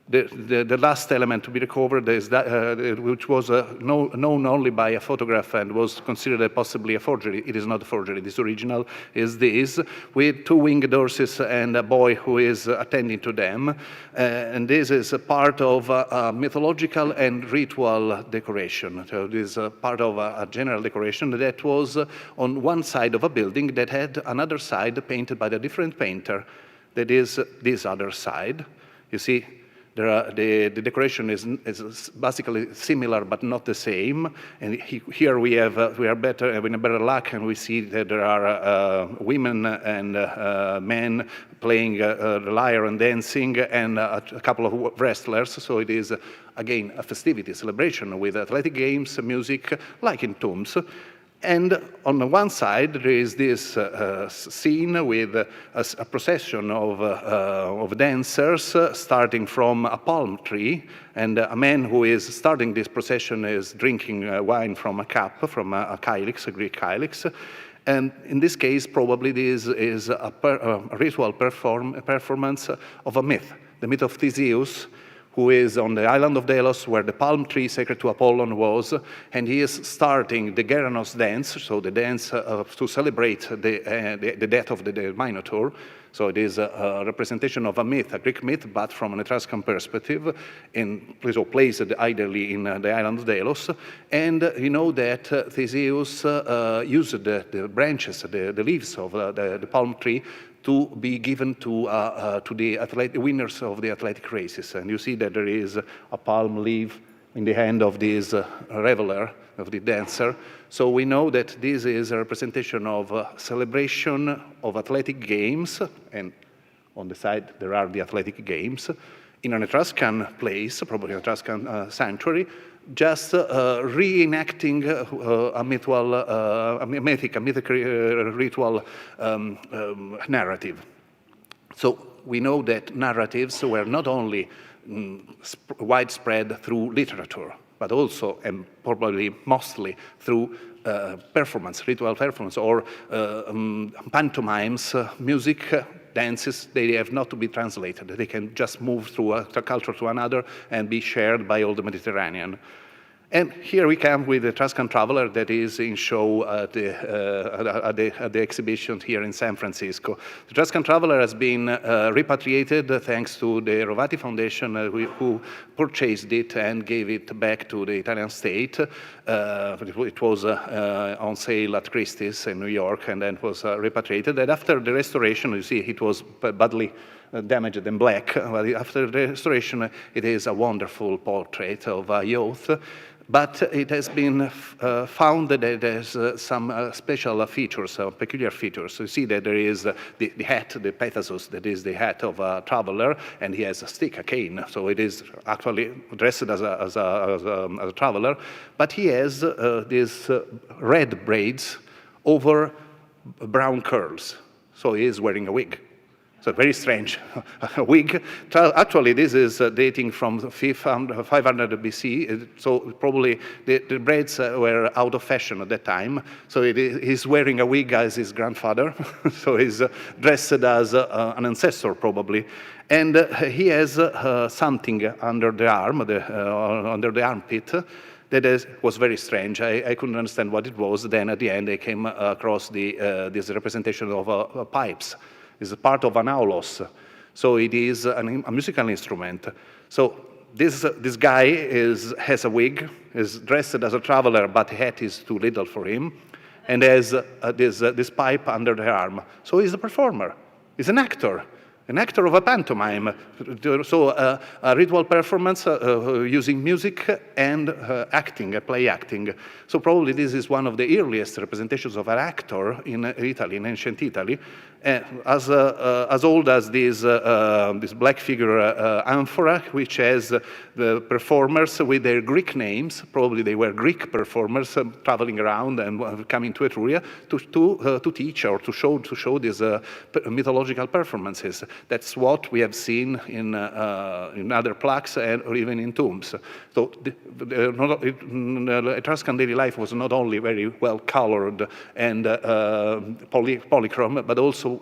the last element to be recovered is that which was known only by a photograph and was considered possibly a forgery. It is not a forgery. This original is this, with two winged horses and a boy who is attending to them. And this is a part of a mythological and ritual decoration. So this is part of a general decoration that was on one side of a building that had another side painted by a different painter. That is this other side. You see, the decoration is basically similar but not the same. And here we are better, in a better luck, and we see that there are women and men playing the lyre and dancing, and a couple of wrestlers. So it is again a festivity, celebration with athletic games, music, like in tombs. And on the one side, there is this scene with a procession of dancers starting from a palm tree, and a man who is starting this procession is drinking wine from a cup, from a kylix, a Greek kylix. And in this case, probably this is a ritual performance of a myth, the myth of Theseus, who is on the island of Delos, where the palm tree sacred to Apollon was, and he is starting the Geranos dance, so the dance to celebrate the death of the Minotaur. So it is a representation of a myth, a Greek myth, but from an Etruscan perspective, placed ideally in the island of Delos. And you know that Theseus used the branches, the leaves of the palm tree to be given to the winners of the athletic races. And you see that there is a palm leaf in the hand of this reveler, of the dancer. So we know that this is a representation of a celebration of athletic games, and on the side there are the athletic games, in an Etruscan place, probably an Etruscan sanctuary, just reenacting a mythic ritual narrative. So we know that narratives were not only widespread through literature, but also, and probably mostly, through performance, ritual performance, or pantomimes, music, dances. They have not to be translated. They can just move through a culture to another and be shared by all the Mediterranean. And here we come with the Etruscan Traveler that is in show at the exhibition here in San Francisco. The Etruscan Traveler has been repatriated thanks to the Rovati Foundation who purchased it and gave it back to the Italian state. It was on sale at Christie's in New York and then was repatriated. And after the restoration, you see it was badly damaged and black. But after the restoration, it is a wonderful portrait of a youth. But it has been found that there's some special features, peculiar features. You see that there is the hat, the petasus, that is the hat of a traveler, and he has a stick, a cane. So it is actually dressed as a traveler. But he has these red braids over brown curls. So he is wearing a wig. So very strange, a wig. Actually, this is dating from 500 BC, so probably the braids were out of fashion at that time. So he's wearing a wig as his grandfather, so he's dressed as an ancestor probably. And he has something under the arm, under the armpit, that was very strange. I couldn't understand what it was. Then at the end, I came across this representation of pipes. It's a part of an aulos, so it is a musical instrument. So this guy has a wig, is dressed as a traveler, but the hat is too little for him, and has this pipe under the arm. So he's a performer, he's an actor. an actor of a pantomime. So a ritual performance using music and acting, play acting. So probably this is one of the earliest representations of an actor in Italy, in ancient Italy, as old as this black figure amphora, which has the performers with their Greek names. Probably they were Greek performers traveling around and coming to Etruria to teach or to show these mythological performances. That's what we have seen in other plaques or even in tombs. So the Etruscan daily life was not only very well colored and polychrome, but also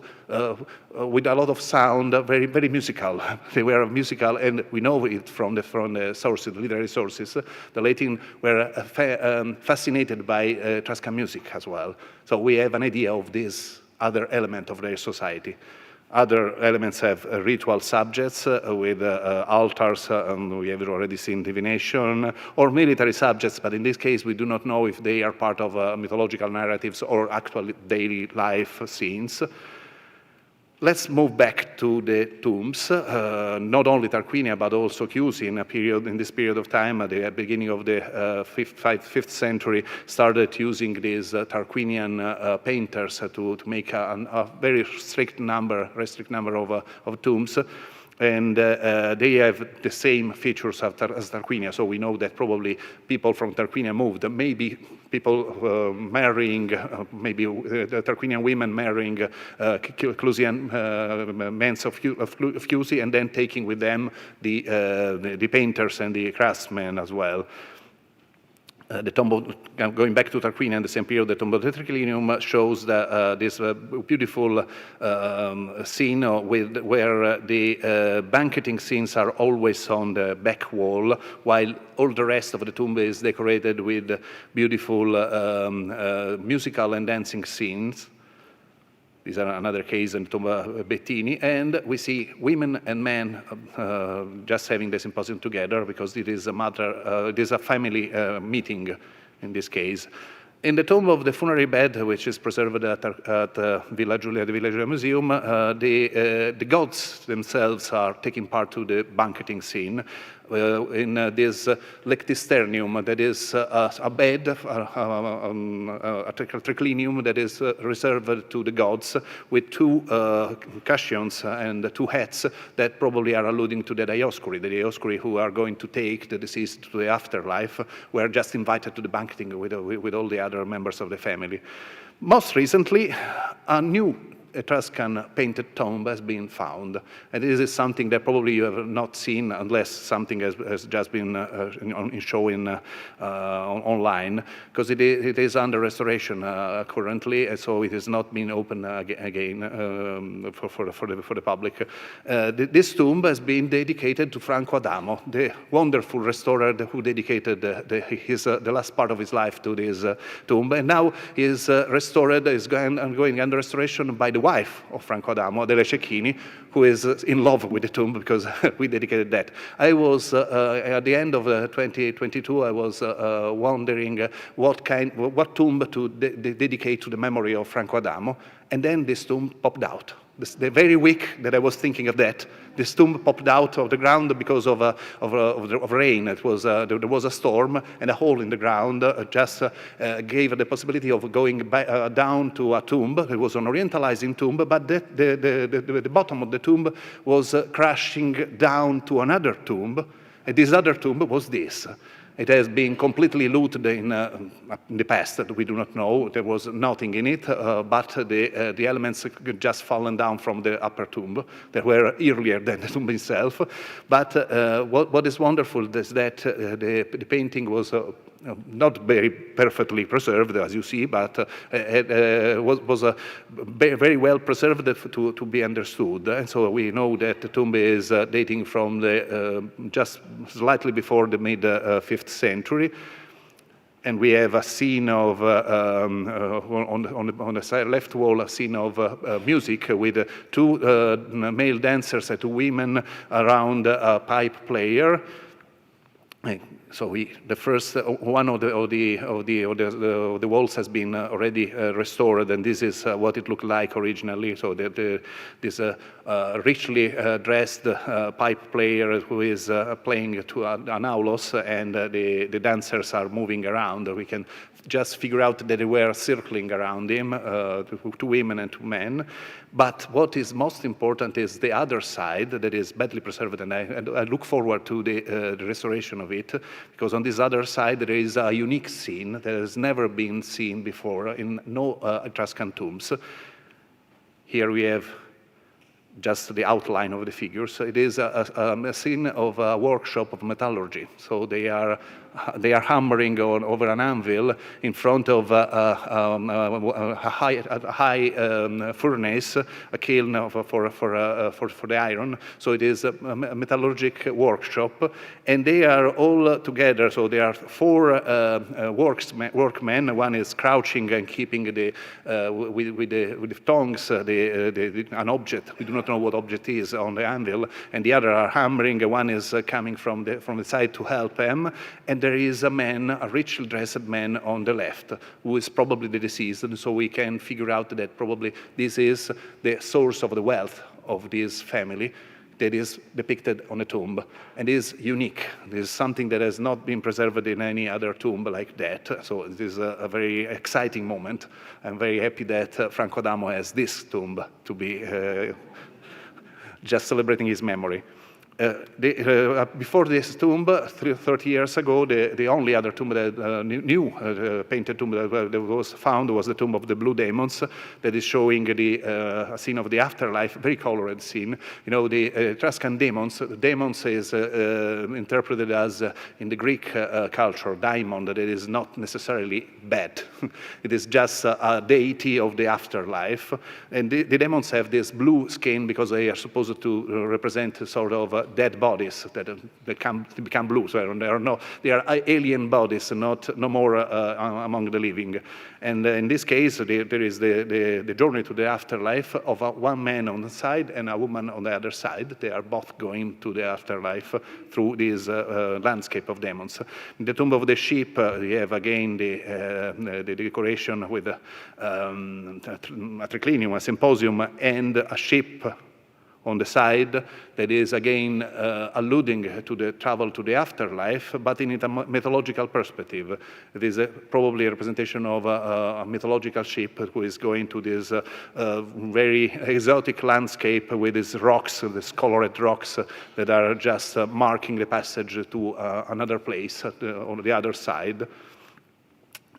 with a lot of sound, very, very musical. They were musical, and we know it from the sources, the literary sources. The Latin were fascinated by Etruscan music as well. So we have an idea of this other element of their society. Other elements have ritual subjects with altars, and we have already seen divination, or military subjects, but in this case we do not know if they are part of mythological narratives or actual daily life scenes. Let's move back to the tombs. Not only Tarquinia, but also Chiusi in this period of time, at the beginning of the 5th century, started using these Tarquinian painters to make a very restrict number of tombs. And they have the same features as Tarquinia, so we know that probably people from Tarquinia moved. Maybe people marrying, maybe the Tarquinian women marrying Clusian men of Chiusi, and then taking with them the painters and the craftsmen as well. The tomb of, going back to Tarquinia in the same period, the tomb of the Triclinium shows this beautiful scene where the banqueting scenes are always on the back wall, while all the rest of the tomb is decorated with beautiful musical and dancing scenes. These are another case in Tomb of Bettini, and we see women and men just having the symposium together because it is a family meeting in this case. In the tomb of the funerary bed, which is preserved at Villa Giulia, the Villa Giulia Museum, the gods themselves are taking part to the banqueting scene. In this lectisternium, that is a bed, a triclinium that is reserved to the gods, with two cushions and two hats that probably are alluding to the Dioscuri who are going to take the deceased to the afterlife, were just invited to the banqueting with all the other members of the family. Most recently, a new Etruscan painted tomb has been found, and this is something that probably you have not seen unless something has just been shown online, because it is under restoration currently, and so it has not been open again for the public. This tomb has been dedicated to Franco Adamo, the wonderful restorer who dedicated the last part of his life to this tomb, and now is restored, is going under restoration by the wife of Franco Adamo, Adele Cecchini, who is in love with the tomb because we dedicated that. I was, at the end of 2022, I was wondering what tomb to dedicate to the memory of Franco Adamo, and then this tomb popped out. The very week that I was thinking of that, this tomb popped out of the ground because of rain. There was a storm, and a hole in the ground just gave the possibility of going down to a tomb. It was an orientalizing tomb, but the bottom of the tomb was crashing down to another tomb, and this other tomb was this. It has been completely looted in the past that we do not know. There was nothing in it, but the elements had just fallen down from the upper tomb. They were earlier than the tomb itself. But what is wonderful is that the painting was not very perfectly preserved, as you see, but was very well preserved to be understood. And so we know that the tomb is dating from just slightly before the mid-5th century. And we have a scene of, on the left wall, a scene of music with two male dancers and two women around a pipe player. So the first one of the walls has been already restored, and this is what it looked like originally. So this richly dressed pipe player who is playing to an aulos, and the dancers are moving around. We can just figure out that they were circling around him, two women and two men. But what is most important is the other side that is badly preserved, and I look forward to the restoration of it, because on this other side there is a unique scene that has never been seen before in no Etruscan tombs. Here we have just the outline of the figures. It is a scene of a workshop of metallurgy. So they are hammering over an anvil in front of a high furnace, a kiln for the iron. So it is a metallurgic workshop, and they are all together. So there are four workmen. One is crouching and keeping with the tongs an object. We do not know what object is on the anvil, and the other are hammering. One is coming from the side to help them, and there is a man, a richly dressed man on the left, who is probably the deceased, and so we can figure out that probably this is the source of the wealth of this family that is depicted on a tomb, and is unique. This is something that has not been preserved in any other tomb like that, so it is a very exciting moment. I'm very happy that Franco Adamo has this tomb to be just celebrating his memory. Before this tomb, 30 years ago, the only other tomb that new painted tomb that was found was the tomb of the Blue Demons, that is showing the scene of the afterlife, very colored scene. You know, the Etruscan demons is interpreted as, in the Greek culture, daimon, that it is not necessarily bad. It is just a deity of the afterlife. And the demons have this blue skin because they are supposed to represent sort of dead bodies that become blue. So they are alien bodies, no more among the living. And in this case, there is the journey to the afterlife of one man on the side and a woman on the other side. They are both going to the afterlife through this landscape of demons. In the tomb of the sheep, we have again the decoration with a triclinium, a symposium, and a sheep on the side that is again alluding to the travel to the afterlife, but in a mythological perspective. It is probably a representation of a mythological ship who is going to this very exotic landscape with these rocks, these colored rocks that are just marking the passage to another place on the other side.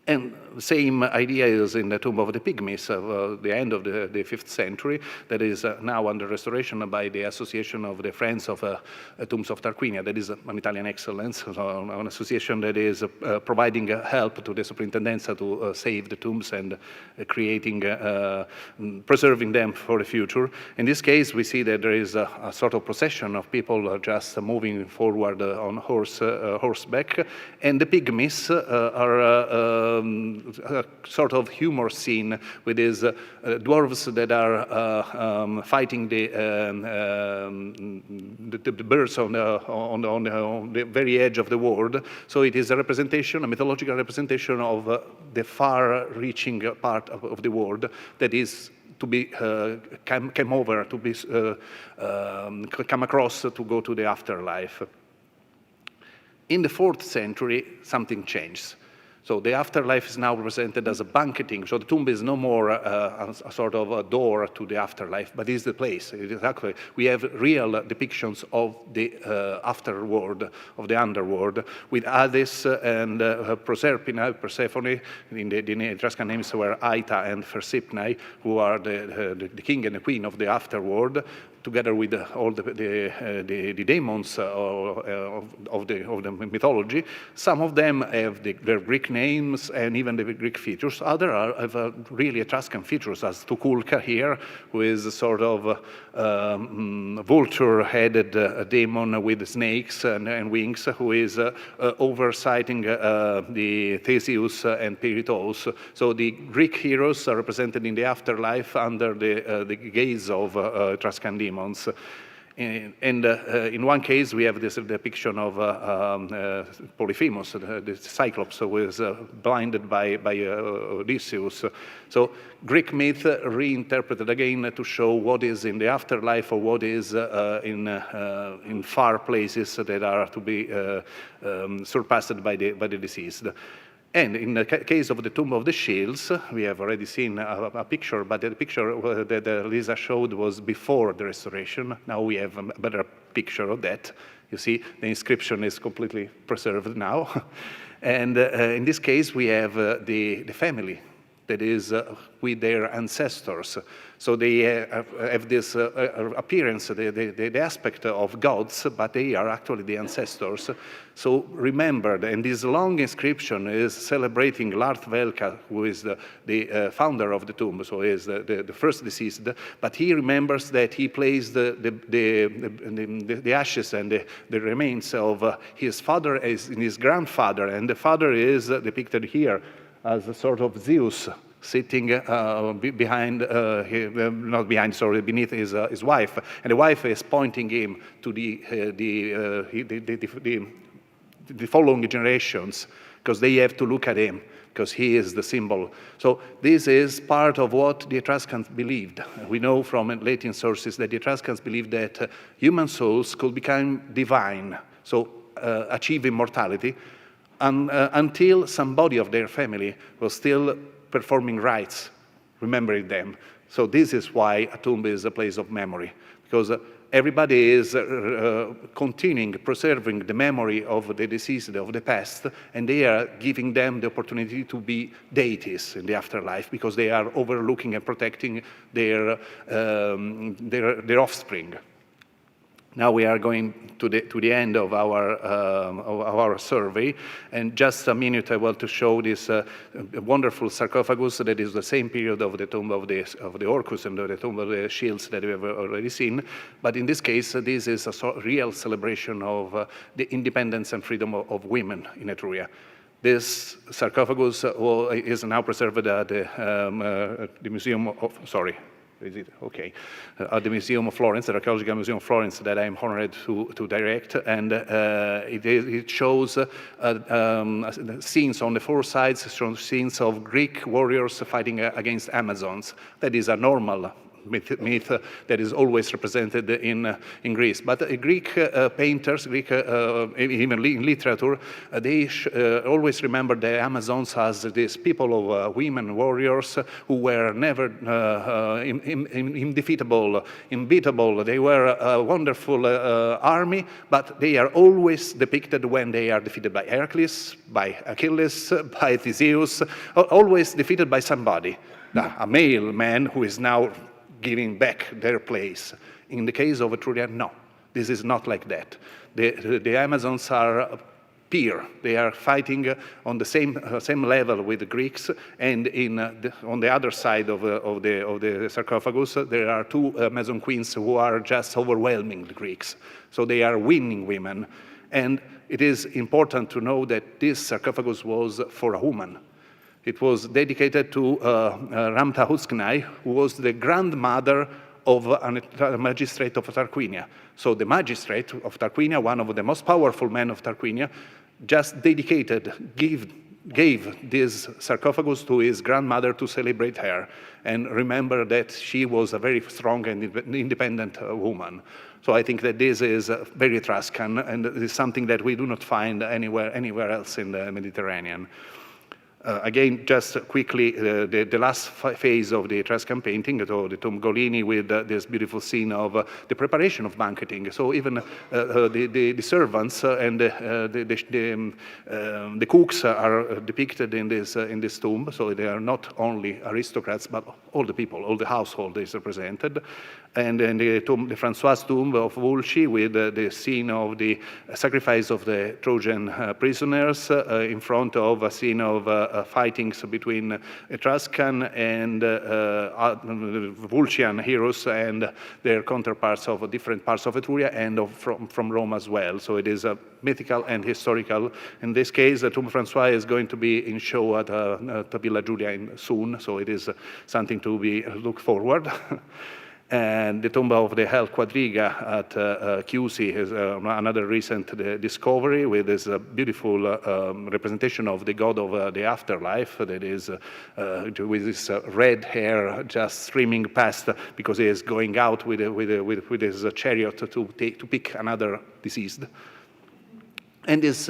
And the same idea is in the tomb of the Pygmies of the end of the 5th century, that is now under restoration by the Association of the Friends of Tombs of Tarquinia. That is an Italian excellence, an association that is providing help to the superintendenza to save the tombs and preserving them for the future. In this case, we see that there is a sort of procession of people just moving forward on horseback, and the Pygmies are a sort of humor scene with these dwarves that are fighting the birds on the very edge of the world. So it is a representation, a mythological representation of the far-reaching part of the world that is to be come across to go to the afterlife. In the 4th century, something changes. So the afterlife is now represented as a banqueting. So the tomb is no more a sort of a door to the afterlife, but is the place. It is actually, we have real depictions of the afterworld, of the underworld, with Hades and Persephone. In the Etruscan names were Aita and Persipnae, who are the king and the queen of the afterworld, together with all the demons of the mythology. Some of them have their Greek names and even the Greek features. Others have really Etruscan features, as Tukulka here, who is a sort of vulture-headed demon with snakes and wings, who is oversighting the Theseus and Peritos. So the Greek heroes are represented in the afterlife under the gaze of Etruscan demons. And in one case, we have this depiction of Polyphemus, the Cyclops, who was blinded by Odysseus. So Greek myth reinterpreted again to show what is in the afterlife or what is in far places that are to be surpassed by the deceased. And in the case of the Tomb of the Shields, we have already seen a picture, but the picture that Lisa showed was before the restoration. Now we have a better picture of that. You see, the inscription is completely preserved now. And in this case, we have the family that is with their ancestors. So they have this appearance, the aspect of gods, but they are actually the ancestors. So remembered, and this long inscription is celebrating Lart Velka, who is the founder of the tomb, so is the first deceased, but he remembers that he placed the ashes and the remains of his father as in his grandfather, and the father is depicted here as a sort of Zeus, sitting behind, not behind, sorry, beneath his wife, and the wife is pointing him to the following generations, because they have to look at him, because he is the symbol. So this is part of what the Etruscans believed. We know from Latin sources that the Etruscans believed that human souls could become divine, so achieve immortality, until somebody of their family was still performing rites, remembering them. So this is why a tomb is a place of memory, because everybody is continuing, preserving the memory of the deceased, of the past, and they are giving them the opportunity to be deities in the afterlife, because they are overlooking and protecting their offspring. Now we are going to the end of our survey, and just a minute I want to show this wonderful sarcophagus that is the same period of the tomb of the Orcus and the tomb of the Shields that we have already seen. But in this case, this is a real celebration of the independence and freedom of women in Etruria. This sarcophagus is now preserved at the Museum of, sorry, is it? Okay. At the Museum of Florence, the Archaeological Museum of Florence, that I'm honored to direct, and it shows scenes on the four sides, shows scenes of Greek warriors fighting against Amazons. That is a normal myth that is always represented in Greece. But Greek painters, even in literature, they always remember the Amazons as these people of women warriors who were never undefeatable, unbeatable. They were a wonderful army, but they are always depicted when they are defeated by Hercules, by Achilles, by Theseus, always defeated by somebody, a male man who is now giving back their place. In the case of Etruria, no, this is not like that. The Amazons are peer. They are fighting on the same level with the Greeks, and on the other side of the sarcophagus, there are two Amazon queens who are just overwhelming the Greeks. So they are winning women, and it is important to know that this sarcophagus was for a woman. It was dedicated to Ramta Husknai, who was the grandmother of a magistrate of Tarquinia. So the magistrate of Tarquinia, one of the most powerful men of Tarquinia, just gave this sarcophagus to his grandmother to celebrate her and remember that she was a very strong and independent woman. So I think that this is very Etruscan, and it is something that we do not find anywhere else in the Mediterranean. Again, just quickly, the last phase of the Etruscan painting, so the Tomb Golini with this beautiful scene of the preparation of banqueting. So even the servants and the cooks are depicted in this tomb. So they are not only aristocrats, but all the people, all the household is represented. And then the Francois tomb of Vulci with the scene of the sacrifice of the Trojan prisoners in front of a scene of fightings between Etruscan and Vulcian heroes and their counterparts of different parts of Etruria and from Rome as well. So it is mythical and historical. In this case, the Tomb Francois is going to be in show at Villa Giulia soon, so it is something to be look forward. And the tomb of the El Quadriga at Chiusi is another recent discovery with this beautiful representation of the god of the afterlife that is with this red hair just streaming past because he is going out with his chariot to pick another deceased. And this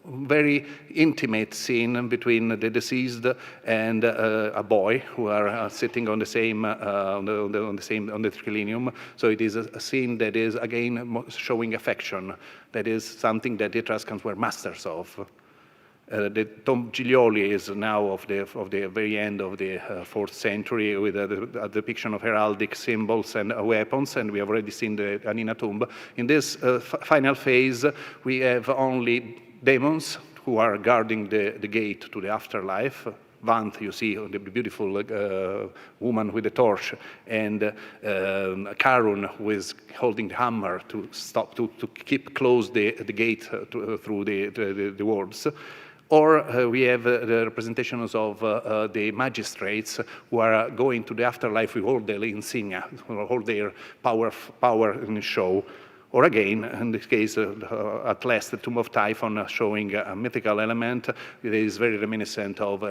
very intimate scene between the deceased and a boy who are sitting on the same on the triclinium. So it is a scene that is again showing affection. That is something that the Etruscans were masters of. The Tomb Giglioli is now of the very end of the 4th century with a depiction of heraldic symbols and weapons, and we have already seen the Anina tomb. In this final phase, we have only demons who are guarding the gate to the afterlife. Vanth, you see, the beautiful woman with the torch, and Karun, who is holding the hammer to stop, to keep closed the gate through the walls. Or we have the representations of the magistrates who are going to the afterlife with all their insignia, all their power in show. Or again, in this case, at last, the Tomb of Typhon showing a mythical element that is very reminiscent of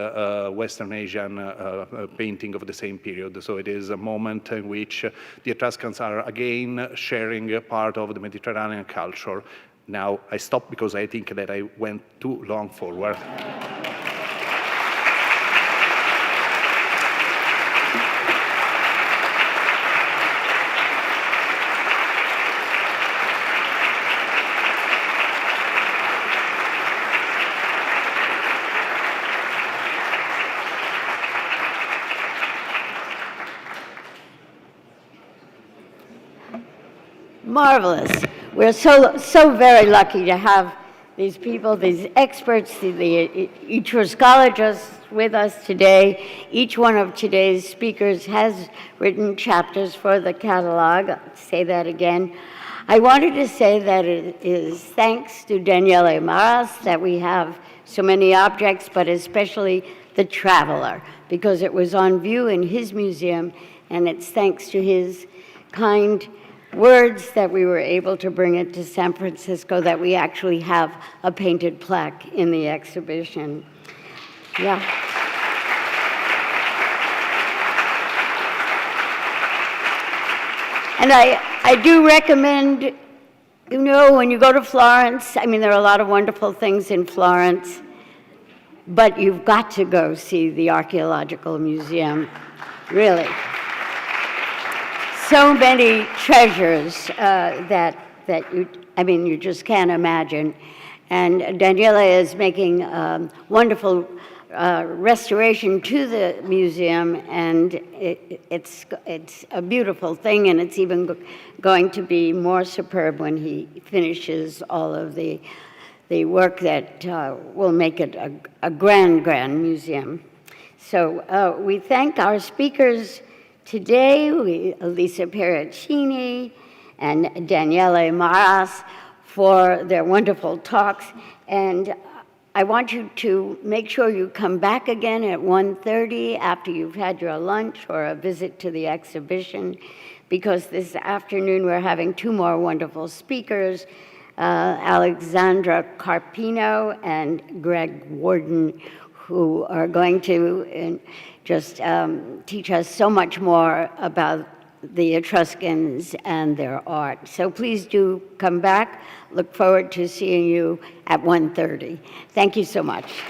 Western Asian painting of the same period. So it is a moment in which the Etruscans are again sharing a part of the Mediterranean culture. Now, I stop because I think that I went too long forward. Marvelous. We're so very lucky to have these people, these experts, the Etruscologists with us today. Each one of today's speakers has written chapters for the catalog. I'll say that again. I wanted to say that it is thanks to Daniele Maras that we have so many objects, but especially the Traveler, because it was on view in his museum, and it's thanks to his kind words that we were able to bring it to San Francisco, that we actually have a painted plaque in the exhibition. Yeah. And I do recommend, you know, when you go to Florence, I mean, there are a lot of wonderful things in Florence, but you've got to go see the Archaeological Museum, really. So many treasures that you just can't imagine. And Daniele is making wonderful restoration to the museum, and it's a beautiful thing, and it's even going to be more superb when he finishes all of the work that will make it a grand museum. So we thank our speakers today, Elisa Pieraccini and Daniele Maras, for their wonderful talks. And I want you to make sure you come back again at 1:30 after you've had your lunch or a visit to the exhibition, because this afternoon we're having two more wonderful speakers, Alexandra Carpino and Greg Warden, who are going to just teach us so much more about the Etruscans and their art. So please do come back. Look forward to seeing you at 1:30. Thank you so much.